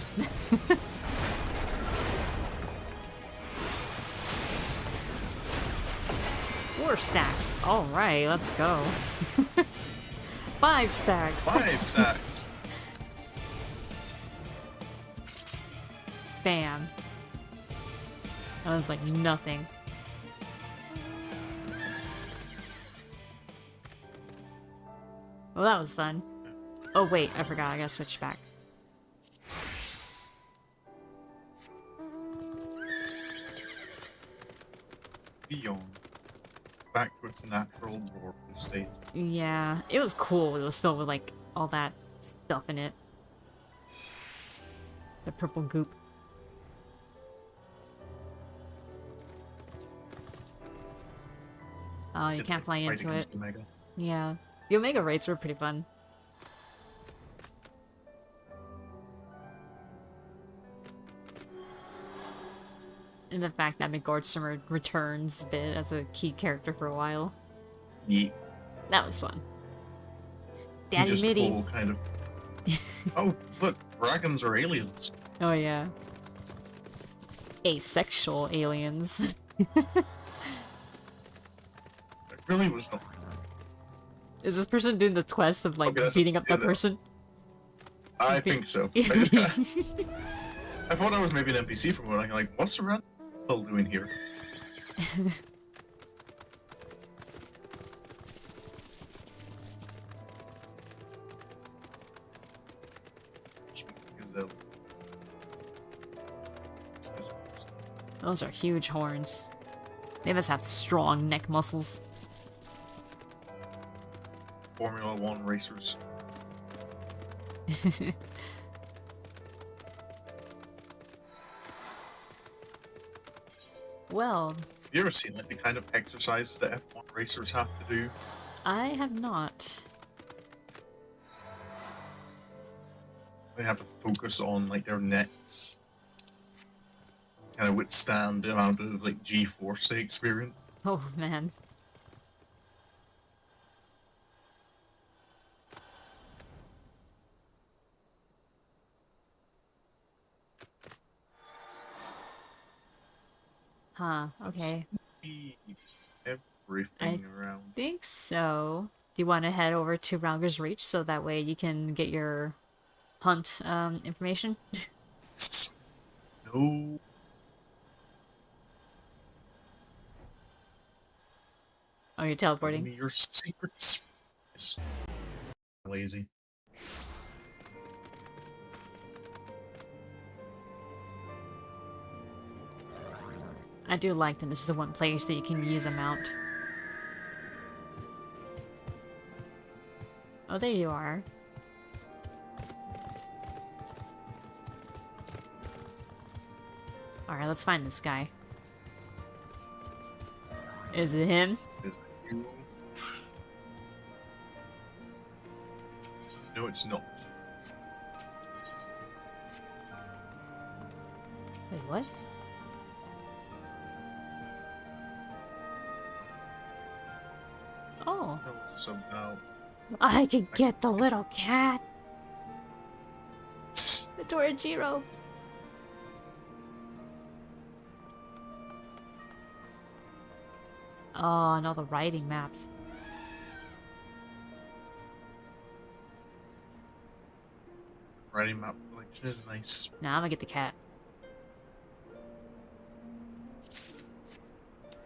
4 stacks. Alright, let's go. 5 stacks. 5 stacks. Bam. That was like nothing. Well, that was fun. Oh wait, I forgot, I gotta switch back. Beyond. Back to its natural warp state. Yeah, it was cool. It was filled with like all that stuff in it. The purple goop. Oh, you can't play into it. Omega. Yeah. The Omega raids were pretty fun. And the fact that McGordstrom returns a bit as a key character for a while. Yeah. That was fun. Daddy Just Mitty. Whole kind of. Oh, look, dragons are aliens. Oh yeah. Asexual aliens. really was not. Is this person doing the quest of like Okay, that's beating up that yeah, person? I think so. I thought I was maybe an NPC from one. Like, what's the random fellow doing here? Those are huge horns. They must have strong neck muscles. Formula One racers. Well, Have you ever seen like the kind of exercises that F1 racers have to do? I have not. They have to focus on like their necks, kind of withstand the amount of like G-force they experience. Oh man. Huh, okay. Everything around. Think so. Do you want to head over to Rounger's Reach so that way you can get your hunt information? No. Oh, you're Give teleporting? me your secrets. Lazy. I do like that this is the one place that you can use a mount. Oh, there you are. Alright, let's find this guy. Is it him? Is it you? No, it's not. Wait, what? Oh, Somehow. I could get the little cat! The Torajiro! Oh, and all the writing maps. Writing map collection is nice. Now I'm gonna get the cat.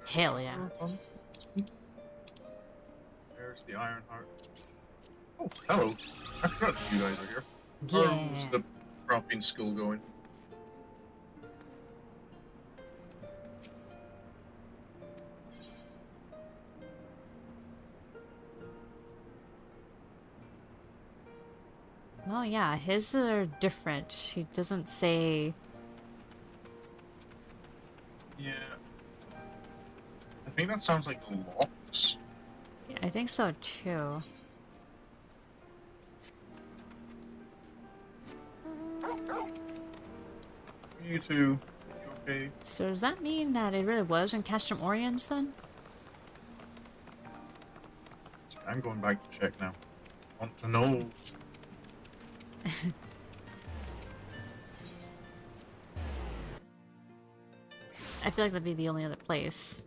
Hell yeah. There's the Iron Heart. Oh, hello. I forgot that you guys are here. How's Yeah. the cropping skill going? Oh yeah, his are different. He doesn't say... Yeah. I think that sounds like the locks. Yeah, I think so too. You two. You okay? So does that mean that it really was in Castrum Oriens then? So I'm going back to check now. Want to know? I feel like that'd be the only other place.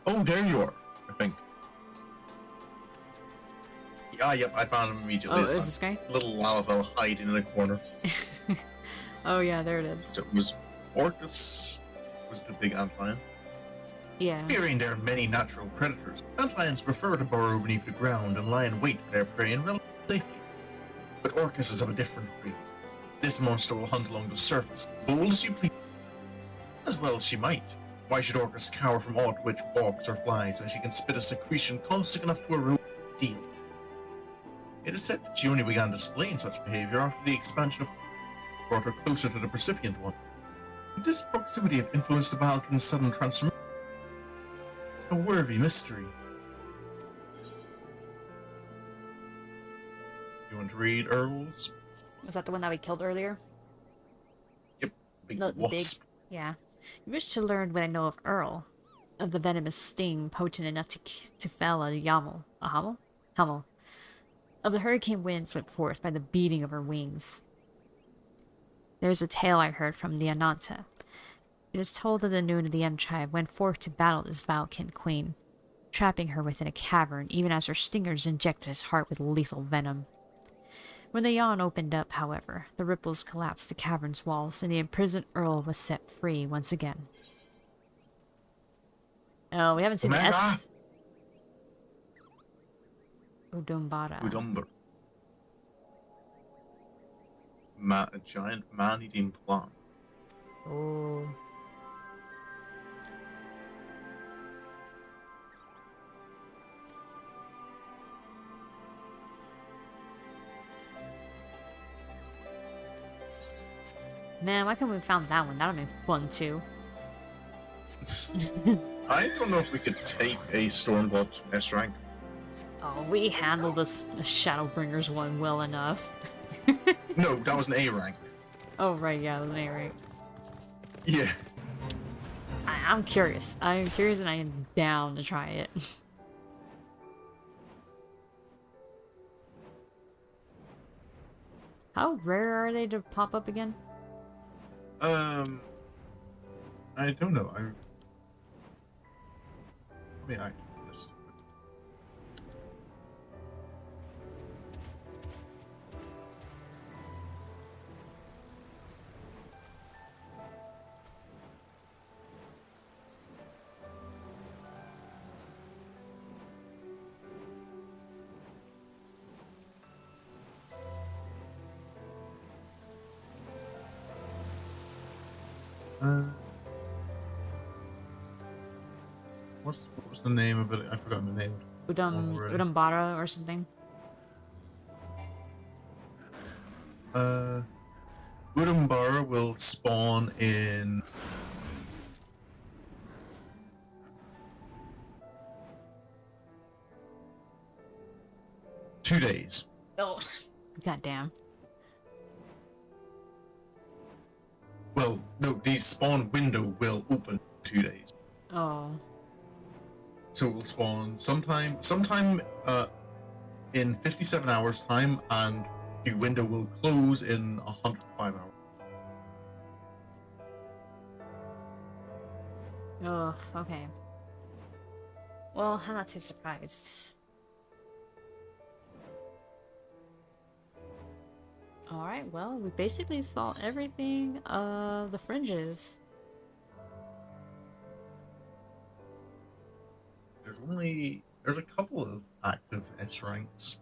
Oh, there you are. I think. Yeah, yep. I found him immediately. Oh, It's is this guy? little Lalavel hiding in a corner. Oh yeah, there it is. So it was Orcus was the big antlion. Yeah. Fearing their many natural predators, antlions prefer to burrow beneath the ground and lie in wait for their prey and relatively safely. But Orcus is of a different breed. This monster will hunt along the surface, bold as you please. As well as she might. Why should Orcus cower from aught which walks or flies when she can spit a secretion caustic enough to erode steel? It is said that she only began displaying such behavior after the expansion of brought her closer to the precipient one. Could this proximity have influenced the Valkan's sudden transformation? A worthy mystery. You want to read Earl's? Was that the one that we killed earlier? Yep. Big The big... wasp. Yeah. You wish to learn what I know of Earl. Of the venomous sting potent enough to fell a Yammel. A Hummel? Hummel. Of the hurricane winds swept forth by the beating of her wings. There's a tale I heard from the Ananta. It is told that the Noon of the M tribe went forth to battle this Valkyr queen, trapping her within a cavern even as her stingers injected his heart with lethal venom. When the yawn opened up, however, the ripples collapsed the cavern's walls and the imprisoned Earl was set free once again. Oh, we haven't seen the S. Udumbara. Udumber. A giant man-eating plant. Oh. Man, why couldn't we found that one? That would have been fun too. I don't know if we could take a Stormblood S rank. Oh, we handled the Shadowbringers one well enough. No, that was an A rank. Oh, right, yeah, that was an A rank. Yeah. I'm curious. I'm curious and I am down to try it. How rare are they to pop up again? I don't know. I mean, I just... What was the name of it? I forgot the name. Udumbara or something. Udumbara will spawn in 2 days. Oh, goddamn. Well, no, the spawn window will open 2 days. Oh. So it will spawn sometime in 57 hours time, and the window will close in 105 hours. Oh, okay. Well, I'm not too surprised. Alright, well, we basically saw everything of the Fringes. There's a couple of active S ranks.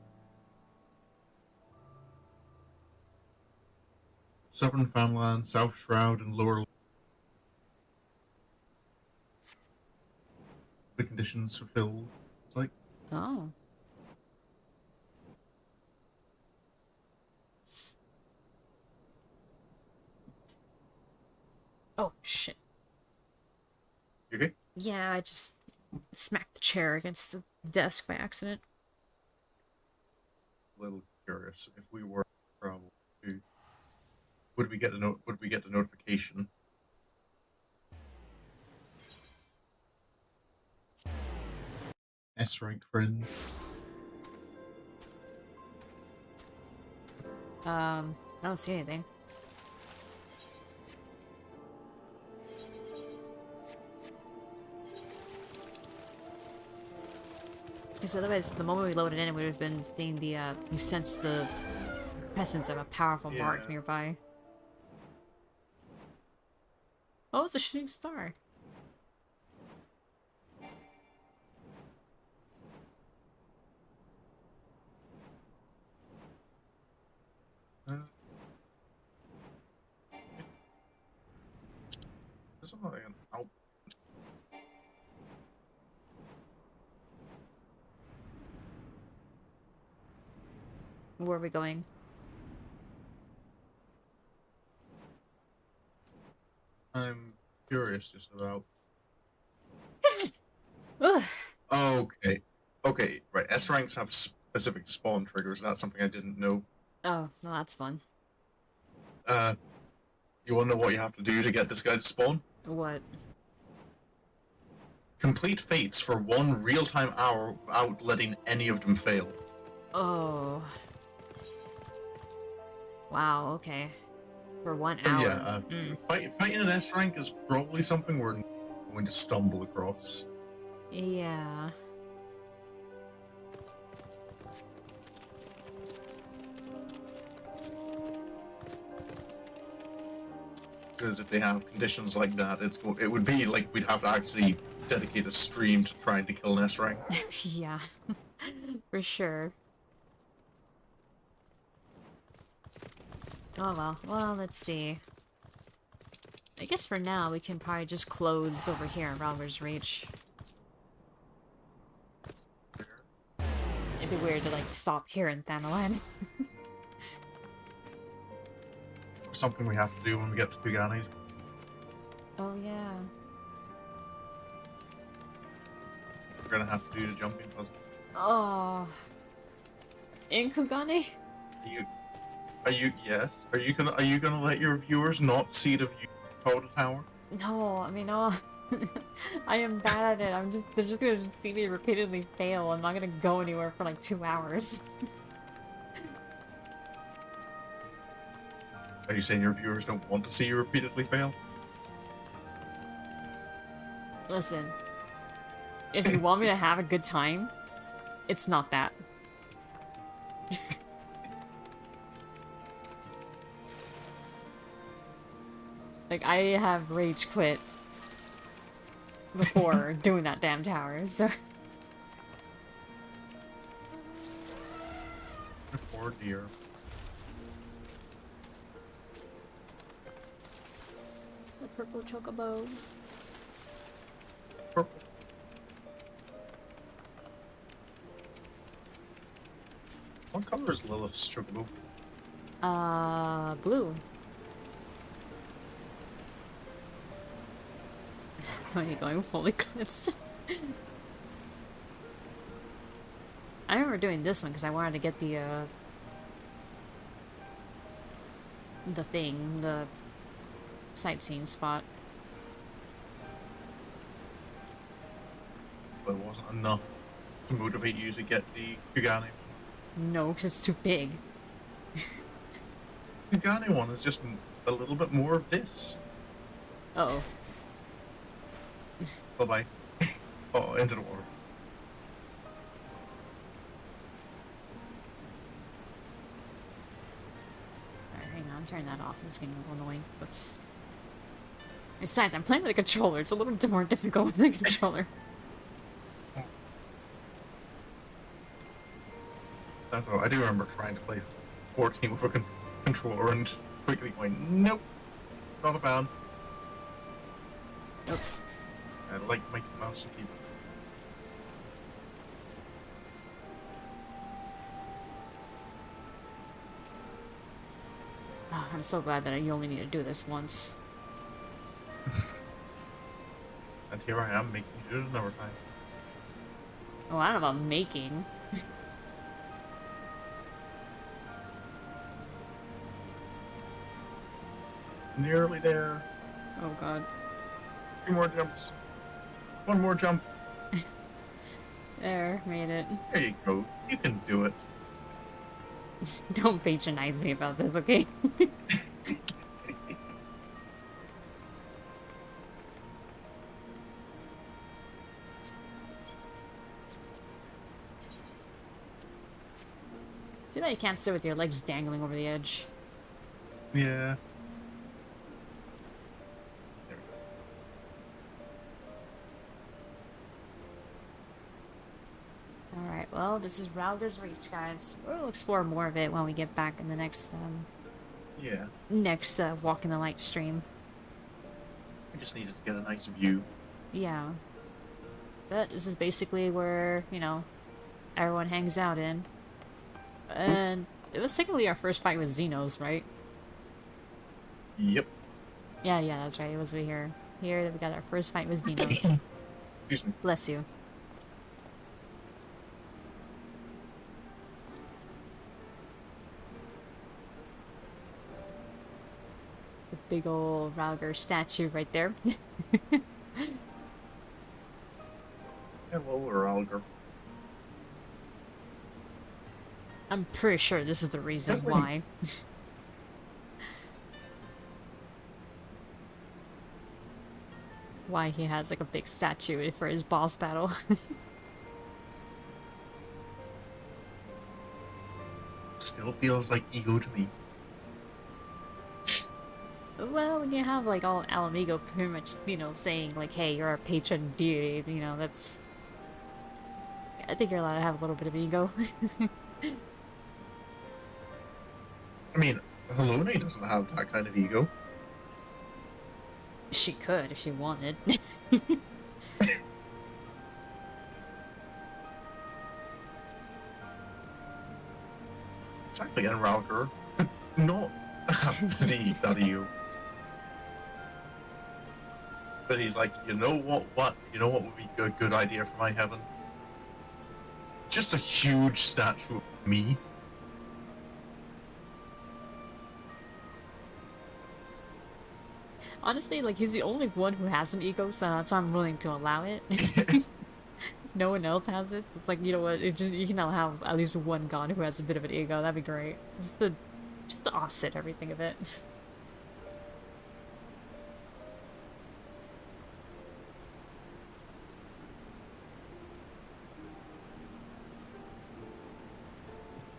Southern Farmland, South Shroud, and Lower. The conditions fulfilled. It's like, Oh. Oh, shit. you okay? Yeah, I just smacked the chair against the desk by accident. A little curious if we were in trouble. Would we get the notification? S rank friend. I don't see anything. Because otherwise, the moment we loaded in, it would have been seeing the, you sense the presence of a powerful mark nearby. Oh, it's a shooting star. This one, I'll... Where are we going? I'm curious just about... Ugh. Okay, right. S ranks have specific spawn triggers. That's something I didn't know. Oh, no, that's fun. You want to know what you have to do to get this guy to spawn? What? Complete fates for 1 real-time hour without letting any of them fail. Oh. Wow, okay. For 1 hour. Yeah, fighting an S rank is probably something we're going to stumble across. Yeah. Because if they have conditions like that, it would be like we'd have to actually dedicate a stream to trying to kill an S rank. Yeah. For sure. Oh well. Well, let's see. I guess for now we can probably just close over here in Ralger's Reach. It'd be weird to like stop here in Thanalan. Something we have to do when we get to Tugani. Oh yeah. We're gonna have to do the jumping puzzle. Oh. In Kugane? Yes? Are you gonna let your viewers not see the view of the tower? No, I mean, no. I am bad at it. They're just gonna see me repeatedly fail. I'm not gonna go anywhere for like 2 hours. Are you saying your viewers don't want to see you repeatedly fail? Listen. If you want me to have a good time, it's not that. Like, I have rage quit before doing that damn tower, so... Poor dear. The purple chocobos. Purple. What color is Lilith's chocobo? Blue. Are you going full eclipse? I remember doing this one because I wanted to get the sightseeing spot. But it wasn't enough to motivate you to get the Kugane. No, because it's too big. The Kugane one is just a little bit more of this. Uh-oh. Bye-bye. Oh, into the water. Alright, hang on, turn that off. It's getting a little annoying. Oops. Besides, I'm playing with a controller. It's a little bit more difficult with a controller. I do remember trying to play 14 with a controller and quickly going, nope, not a fan. Oops. I like my mouse and keyboard. Oh, I'm so glad that you only need to do this once. And here I am making you do it another time. Oh, I don't know about making. Nearly there. Oh god. 2 more jumps. 1 more jump. There, made it. There you go. You can do it. Don't patronize me about this, okay? Too bad you can't sit with your legs dangling over the edge. Yeah. Alright, well, this is Ralger's Reach, guys. We'll explore more of it when we get back in the next, Yeah. Walk in the Light stream. I just needed to get a nice view. Yeah. But this is basically where, you know, everyone hangs out in. And it was technically our first fight with Xenos, right? Yep. Yeah, that's right. It was we here. Here we got our first fight with Xenos. Excuse me. Bless you. The big old Ralger statue right there. Hello, Ralger. I'm pretty sure this is the reason why. why he has like a big statue for his boss battle. Still feels like ego to me. Well, when you have like all Ala Mhigo pretty much, saying like, "Hey, you're our patron deity," that's. I think you're allowed to have a little bit of ego. I mean, Halone doesn't have that kind of ego. She could if she wanted. Exactly, and Ralger not have that ego. But he's like, you know what would be a good idea for my heaven? Just a huge statue of me. Honestly, like, he's the only one who has an ego, so that's why I'm willing to allow it. No one else has it. It's like, you know what? You can now have at least one god who has a bit of an ego. That'd be great. Just the offset everything of it.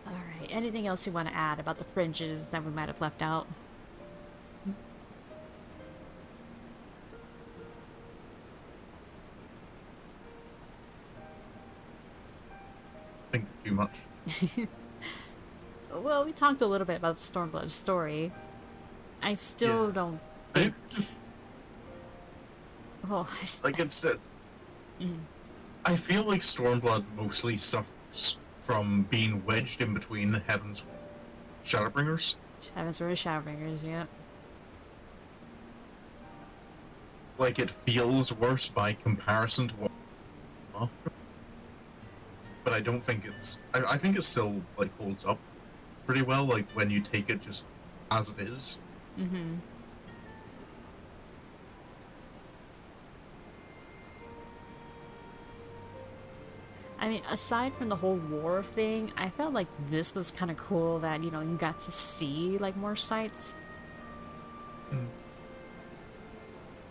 All right. Anything else you want to add about the fringes that we might have left out? Think too much. Well, we talked a little bit about Stormblood's story. I still don't think. Well, like it said, I feel like Stormblood mostly suffers from being wedged in between Heaven's Shadowbringers. Heaven's Word of Shadowbringers, yeah. Like it feels worse by comparison to what after. But I don't think it's. I think it still like holds up pretty well. Like when you take it just as it is. Mm-hmm. I mean, aside from the whole war thing, I felt like this was kind of cool that, you got to see, like, more sights. Mm.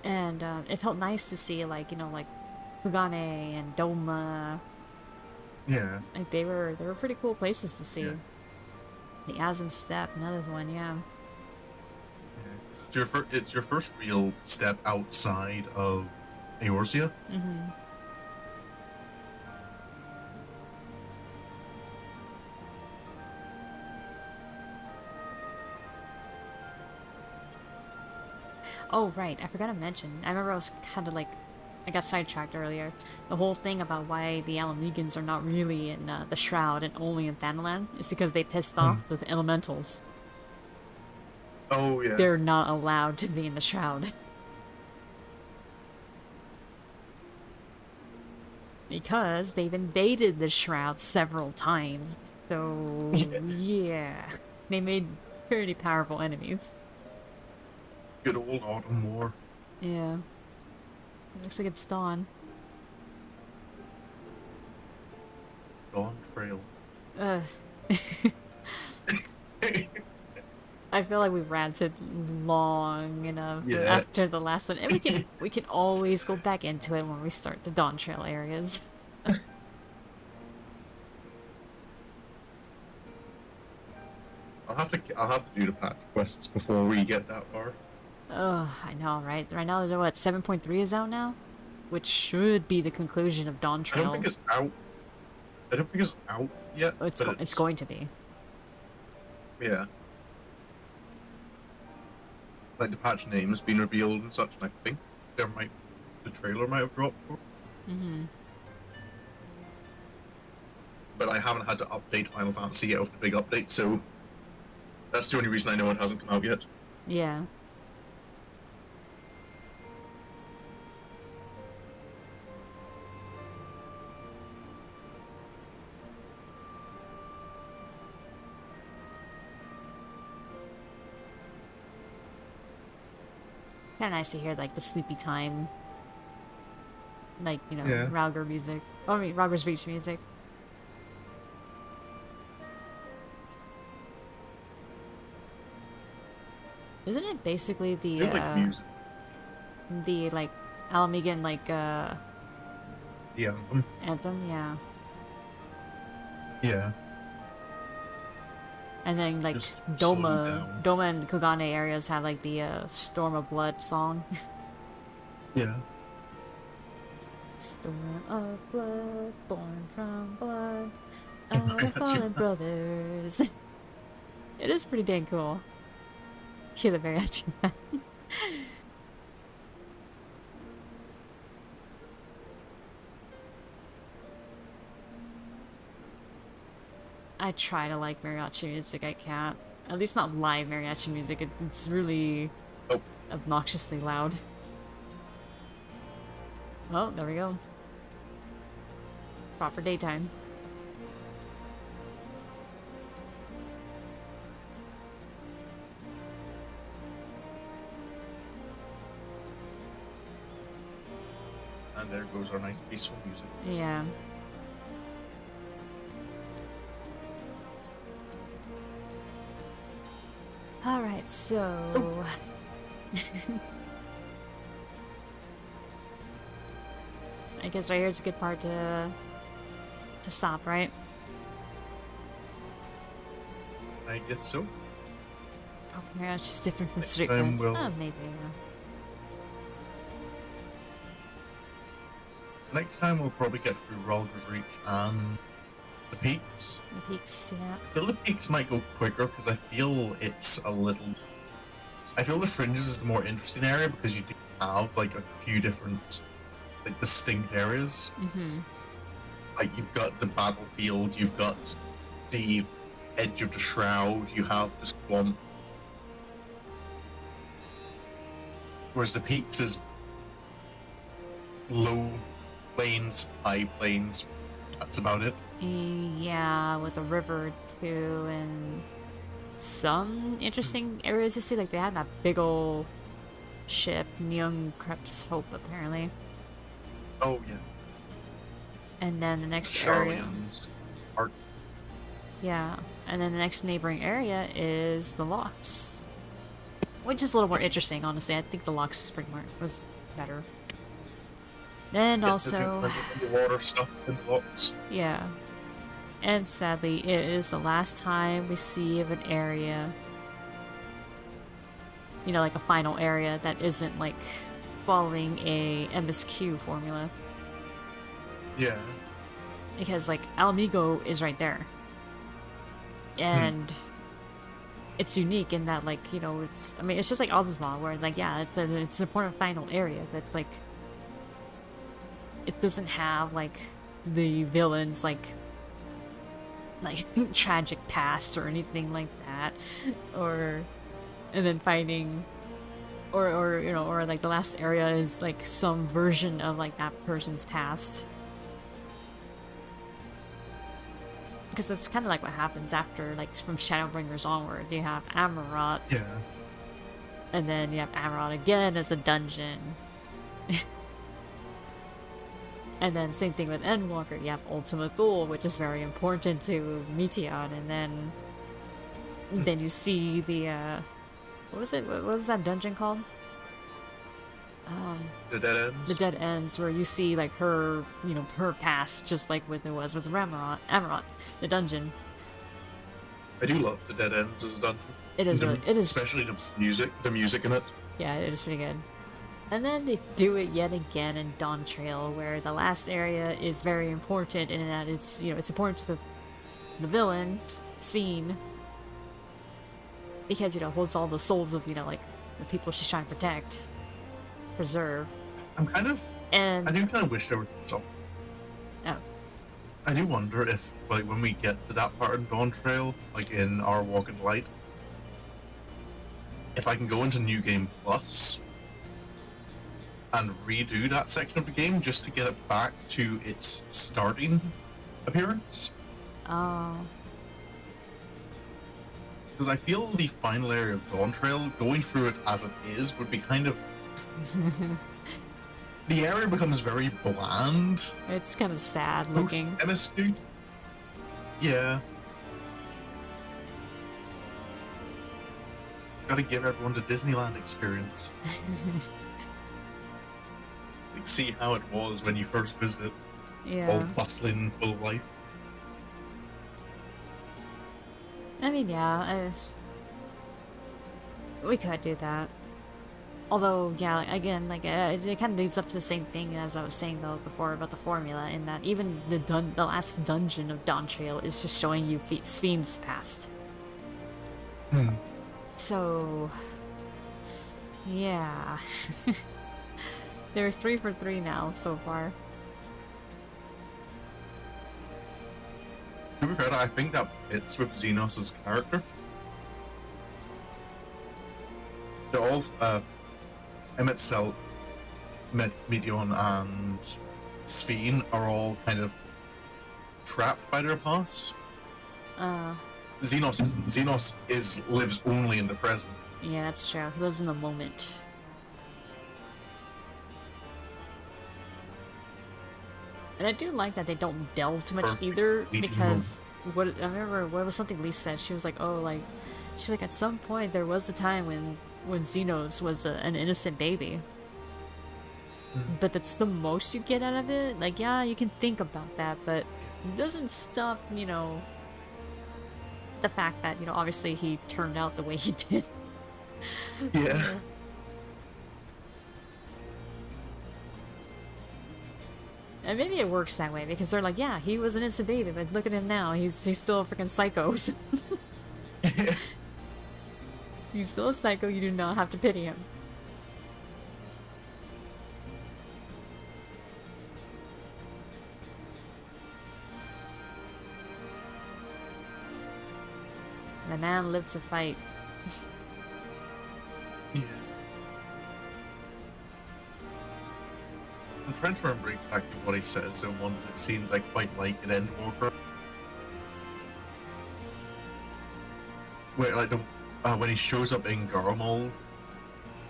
And it felt nice to see, like, like, Fugane and Doma. Yeah. Like, they were pretty cool places to see. Yeah. The Azim Steppe, another one, yeah. It's your first real step outside of Eorzea. Mm-hmm. Oh, right. I forgot to mention. I remember I was kind of like... I got sidetracked earlier. The whole thing about why the Ala Mhigans are not really in the Shroud and only in Thanalan is because they pissed off the elementals. Oh, yeah. They're not allowed to be in the Shroud. Because they've invaded the Shroud several times. So, yeah. They made pretty powerful enemies. Good old Autumn War. Yeah. Looks like it's Dawn. Dawn Trail. Ugh. I feel like we ranted long enough after the last one, and we can always go back into it when we start the Dawn Trail areas. I'll have to do the patch quests before we get that far. Oh, I know, right? Right now, they're what, 7.3 is out now? Which should be the conclusion of Dawn Trail. I don't think it's out yet. Oh, it's going to be. Yeah. Like the patch name has been revealed and such, and I think the trailer might have dropped. Mm-hmm. But I haven't had to update Final Fantasy yet with the big update, so that's the only reason I know it hasn't come out yet. Yeah. Kind of nice to hear, like, the sleepy time, like, Ralger music. Oh, I mean, Ralger's Beach music. Isn't it basically the, music. the, like, Ala Mhigo, like, The anthem. anthem, yeah. Yeah. And then, like, Just slow down. Doma and Kogane areas have, like, the, Storm of Blood song. Yeah. Storm of blood, born from blood, our fallen brothers. It is pretty dang cool. Hear the mariachi band. I try to like mariachi music, I can't. At least not live mariachi music, it's really obnoxiously loud. Oh, there we go. Proper daytime. And there goes our nice peaceful music. Yeah. Alright, so... I guess right here's a good part to stop, right? I guess so. Probably mariachi's different from Next street time bands. we'll- Oh, maybe, yeah. Next time we'll probably get through Ralger's Reach and the Peaks. The peaks, yeah. I feel the Peaks might go quicker because I feel it's a little... I feel the Fringes is the more interesting area because you do have like a few different like distinct areas. Mm-hmm. Like you've got the battlefield, you've got the edge of the shroud, you have the swamp. Whereas the Peaks is low plains, high plains. That's about it. Yeah, with a river too, and some interesting areas to see. Like they had that big ol' ship, Neon Krebs Hope, apparently. Oh yeah. And then the next area, Charlians. Art. yeah, and then the next neighboring area is the Locks, which is a little more interesting, honestly. I think the Locks was better. And also, the water stuff in lots. yeah. And sadly, it is the last time we see of an area, you know, like a final area that isn't like following a MSQ formula. Yeah. Because like Ala Mhigo is right there. And it's unique in that, like, you know, it's, I mean, it's just like Oz's Law, where like, yeah, it's an important final area, but it's like, it doesn't have like the villains like tragic past or anything like that, or and then finding or you know, or like the last area is like some version of like that person's past, because that's kind of like what happens after, like, from Shadowbringers onward. You have Amarot, Yeah. and then you have Amarot again as a dungeon. And then same thing with Endwalker, you have Ultima Thule, which is very important to Meteon, and then you see the what was it? What was that dungeon called? The Dead Ends. The Dead Ends, where you see like her, you know, her past, just like with it was with Amarot, the dungeon. I do love the Dead Ends as a dungeon. It is really, it is, Especially the music in it. yeah, it is pretty good. And then they do it yet again in Dawn Trail, where the last area is very important in that it's, you know, it's important to the villain, Sphene, because, you know, holds all the souls of, you know, like, the people she's trying to protect, preserve. I do kind of wish there was some. Oh. I do wonder if, like, when we get to that part in Dawn Trail, like in our Walk in Light, if I can go into New Game Plus and redo that section of the game just to get it back to its starting appearance. Oh. Because I feel the final area of Dawn Trail, going through it as it is, would be kind of... the area becomes very bland. It's kind of sad looking. MSQ. Yeah. Gotta give everyone the Disneyland experience. like see how it was when you first visited, Yeah. all bustling, full of life. I mean, yeah, we could do that. Although, yeah, like, again, like it kind of leads up to the same thing as I was saying though before about the formula, in that even the last dungeon of Dawn Trail is just showing you Sfien's past. So, yeah, they're 3 for 3 now so far. To be fair, I think that fits with Xenos' character. They're all Emmett Cell, Medion, and Sphene are all kind of trapped by their past. Xenos isn't. Xenos lives only in the present. Yeah, that's true. He lives in the moment. And I do like that they don't delve too much Perfect. either, Fleeting because what I remember, what was something Lisa said? She was like, "Oh, like, she's like, at some point there was a time when Xenos was an innocent baby, but that's the most you get out of it. Like, yeah, you can think about that, but it doesn't stop, you know, the fact that, you know, obviously he turned out the way he did." Yeah. And maybe it works that way because they're like, yeah, he was an innocent baby, but look at him now. He's still a freaking psycho. He's still a psycho. You do not have to pity him. The man lived to fight. Yeah. I'm trying to remember exactly what he says in one of the scenes I quite like in Endwalker. Where, like, when he shows up in Garmold,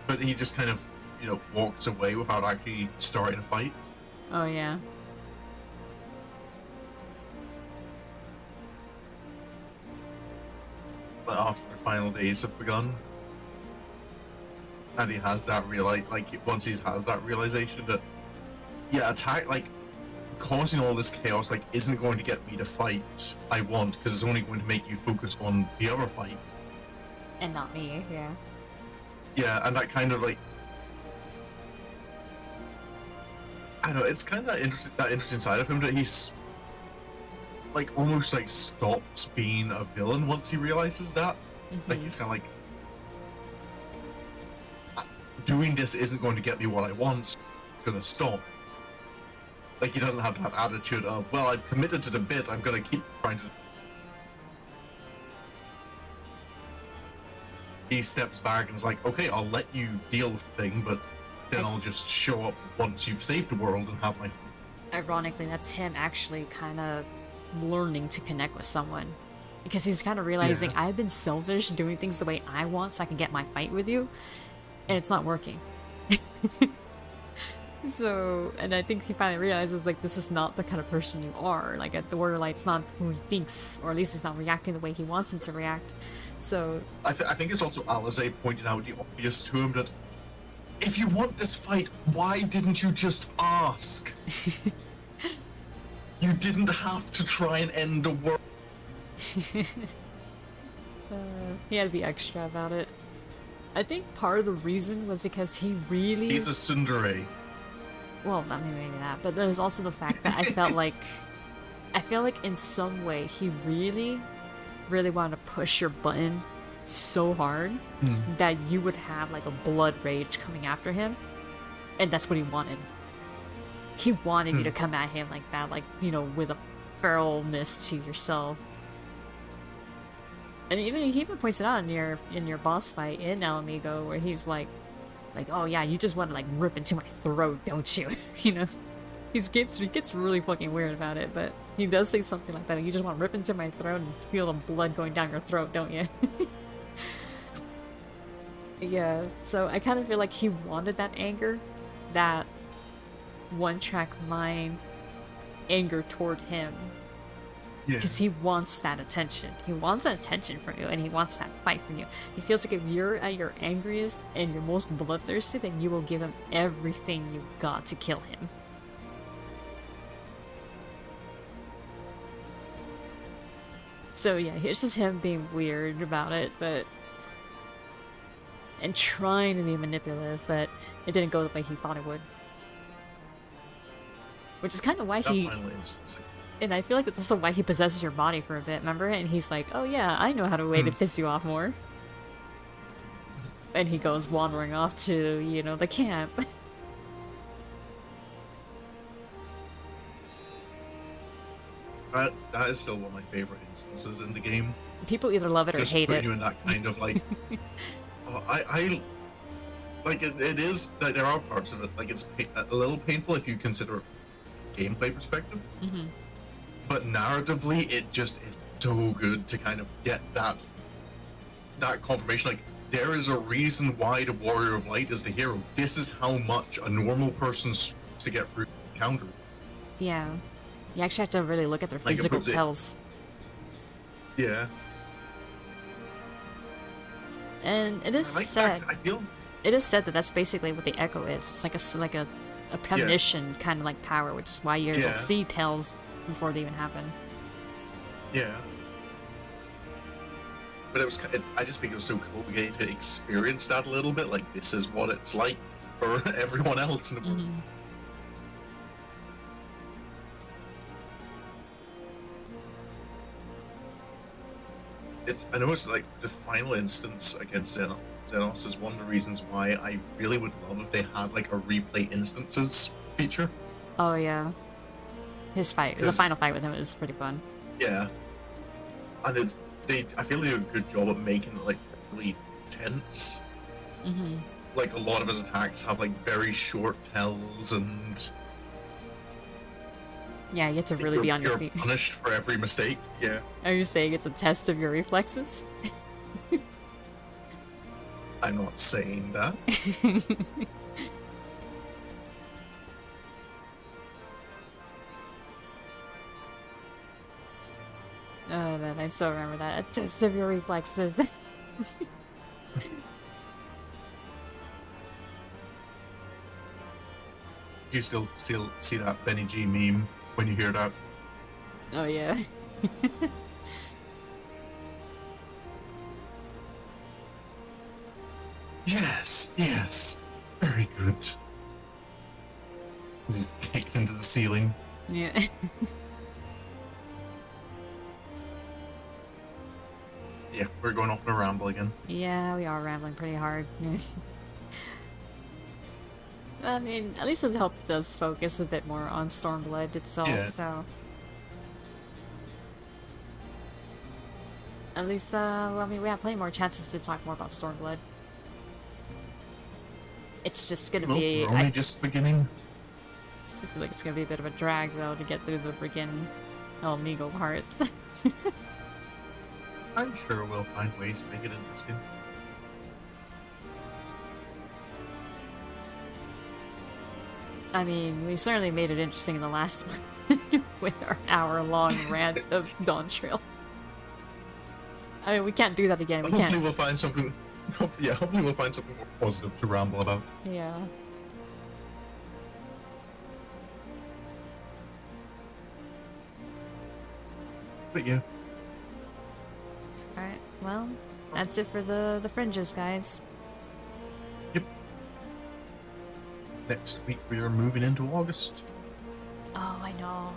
but he just kind of, you know, walks away without actually starting a fight. Oh, yeah. But after the final days have begun. And he has that once he has that realization that, yeah, attack, like, causing all this chaos, like, isn't going to get me to fight I want, because it's only going to make you focus on the other fight. And not me, yeah. Yeah, and that kind of, like, I don't know, it's kind of that interesting side of him that he's, like, almost, like, stops being a villain once he realizes that. Like, he's kind of like, doing this isn't going to get me what I want, it's gonna stop. Like, he doesn't have that attitude of, well, I've committed to the bit, I'm gonna keep trying to... He steps back and is like, okay, I'll let you deal with the thing, but then I'll just show up once you've saved the world and have my fun. Ironically, that's him actually kind of learning to connect with someone. Because he's kind of realizing, Yeah. I've been selfish doing things the way I want so I can get my fight with you, and it's not working. So, and I think he finally realizes, like, this is not the kind of person you are. Like, at the word, like, it's not who he thinks, or at least he's not reacting the way he wants him to react. So... I think it's also Alize pointing out the obvious to him that, if you want this fight, why didn't you just ask? You didn't have to try and end the world. He had to be extra about it. I think part of the reason was because he really... He's a tsundere. Well, I mean, maybe that, but there's also the fact that I felt like in some way he really, really wanted to push your button so hard that you would have like a blood rage coming after him, and that's what he wanted. He wanted you to come at him like that, like, you know, with a feralness to yourself. And he even points it out in your boss fight in Ala Mhigo, where he's like, oh yeah, you just want to like rip into my throat, don't you? You know, he gets really fucking weird about it, but he does say something like that. You just want to rip into my throat and feel the blood going down your throat, don't you? Yeah. So I kind of feel like he wanted that anger, that one-track mind anger toward him, Yeah. Because he wants that attention. He wants that attention from you, and he wants that fight from you. He feels like if you're at your angriest and your most bloodthirsty, then you will give him everything you've got to kill him. So yeah, it's just him being weird about it, but... and trying to be manipulative, but it didn't go the way he thought it would. Which is kind of why he... and I feel like it's also why he possesses your body for a bit, remember? And he's like, oh yeah, I know how to way to piss you off more. And he goes wandering off to, you know, the camp. That is still one of my favorite instances in the game. People either love it or Just hate putting it. you in that kind of like... I like it is that there are parts of it like it's a little painful if you consider it from a gameplay perspective, but narratively it just is so good to kind of get that confirmation. Like, there is a reason why the Warrior of Light is the hero. This is how much a normal person struggles to get through the encounter. Yeah. You actually have to really look at their physical tells. Yeah. And it is said. I feel it is said that that's basically what the echo is. It's like a premonition kind of like power, which is why you're able to see tells before they even happen. Yeah. But I just think it was so cool getting to experience that a little bit. Like, this is what it's like for everyone else in the world. I know it's like the final instance against Xenos is one of the reasons why I really would love if they had like a replay instances feature. Oh yeah, his fight, the final fight with him is pretty fun. Yeah, and I feel they do a good job at making it like really tense. Like, a lot of his attacks have like very short tells, and yeah, you have to really be on your feet. You're punished for every mistake. Yeah. Are you saying it's a test of your reflexes? I'm not saying that. Oh man, I still remember that. A test of your reflexes. Do you still see that Benny G meme when you hear that? Oh yeah. Yes, very good. He's kicked into the ceiling. Yeah. Yeah, we're going off on a ramble again. Yeah, we are rambling pretty hard. I mean, at least this helped us focus a bit more on Stormblood itself, so... At least, well, I mean, we have plenty more chances to talk more about Stormblood. It's just gonna be... We're only just beginning. I feel like it's gonna be a bit of a drag, though, to get through the freaking Ala Mhigo parts. I'm sure we'll find ways to make it interesting. I mean, we certainly made it interesting in the last one with our hour-long rant of Dawn Trail. I mean, we can't do that again. Hopefully we'll find something. Hopefully we'll find something more positive to ramble about. Yeah. But yeah. Alright, well, that's it for the Fringes, guys. Yep. Next week we are moving into August. Oh, I know.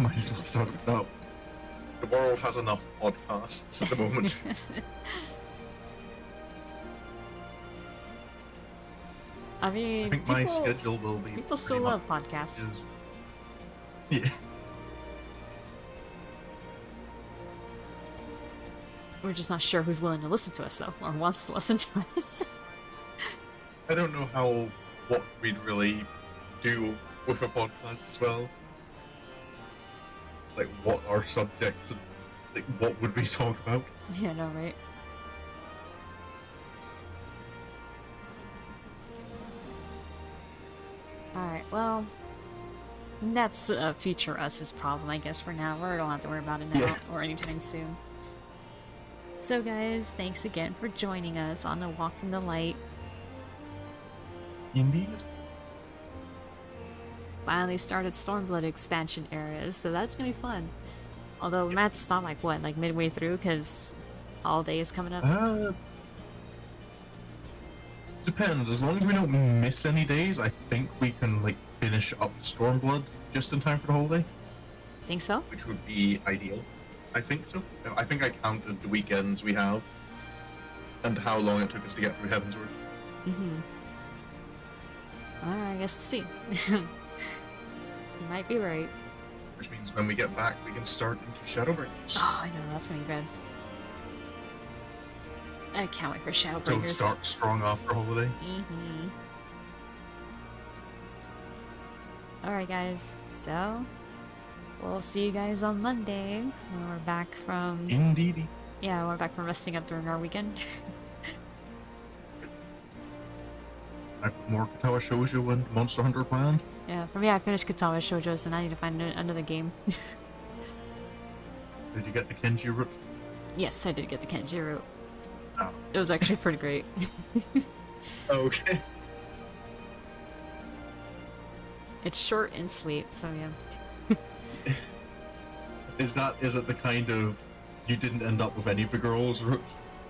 Might as well start it now. The world has enough podcasts at the moment. I mean, I think my schedule will be... People still love podcasts. Yeah. We're just not sure who's willing to listen to us, though, or wants to listen to us. I don't know what we'd really do with a podcast as well. Like, what are subjects, and like, what would we talk about? Yeah, no, right? Alright, well, That's future us's problem, I guess, for now. We don't have to worry about it now Yeah. or anytime soon. So guys, thanks again for joining us on the Walk in the Light. Indeed. Finally started Stormblood expansion areas, so that's gonna be fun. Although we might have to stop like what, like midway through, because holiday is coming up. Depends. As long as we don't miss any days, I think we can like finish up Stormblood just in time for the holiday, Think so? which would be ideal. I think so. I think I counted the weekends we have and how long it took us to get through Heavensward. Mm-hmm. Alright, I guess we'll see. You might be right. Which means when we get back, we can start into Shadowbringers. Oh, I know, that's gonna be good. I can't wait for So Shadowbringers. start strong after holiday. Mm-hmm. Alright guys, so we'll see you guys on Monday when we're back from Indeedy. yeah, we're back from resting up during our weekend. I put more Katawa Shoujo and Monster Hunter planned. Yeah, for me I finished Katawa Shoujo's and I need to find another game. Did you get the Kenji route? Yes, I did get the Kenji route. Oh. It was actually pretty great. Okay. It's short and sweet, so yeah. Is it the kind of you didn't end up with any of the girls route?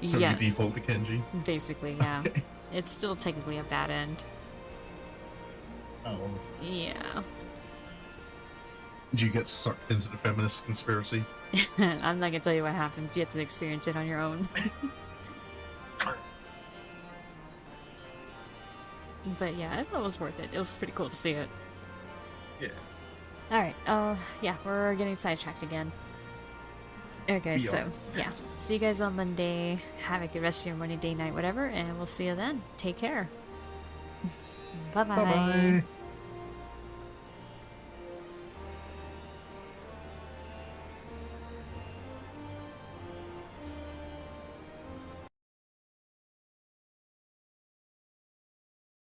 So Yeah. you default to Kenji? Basically, yeah. Okay. It's still technically a bad end. Oh. Yeah. Did you get sucked into the feminist conspiracy? I'm not gonna tell you what happens. You have to experience it on your own. But yeah, I thought it was worth it. It was pretty cool to see it. Yeah. Alright, yeah, we're getting sidetracked again. Okay, We are. so, yeah. See you guys on Monday. Have a good rest of your morning, day, night, whatever, and we'll see you then. Take care. Bye-bye. Bye-bye.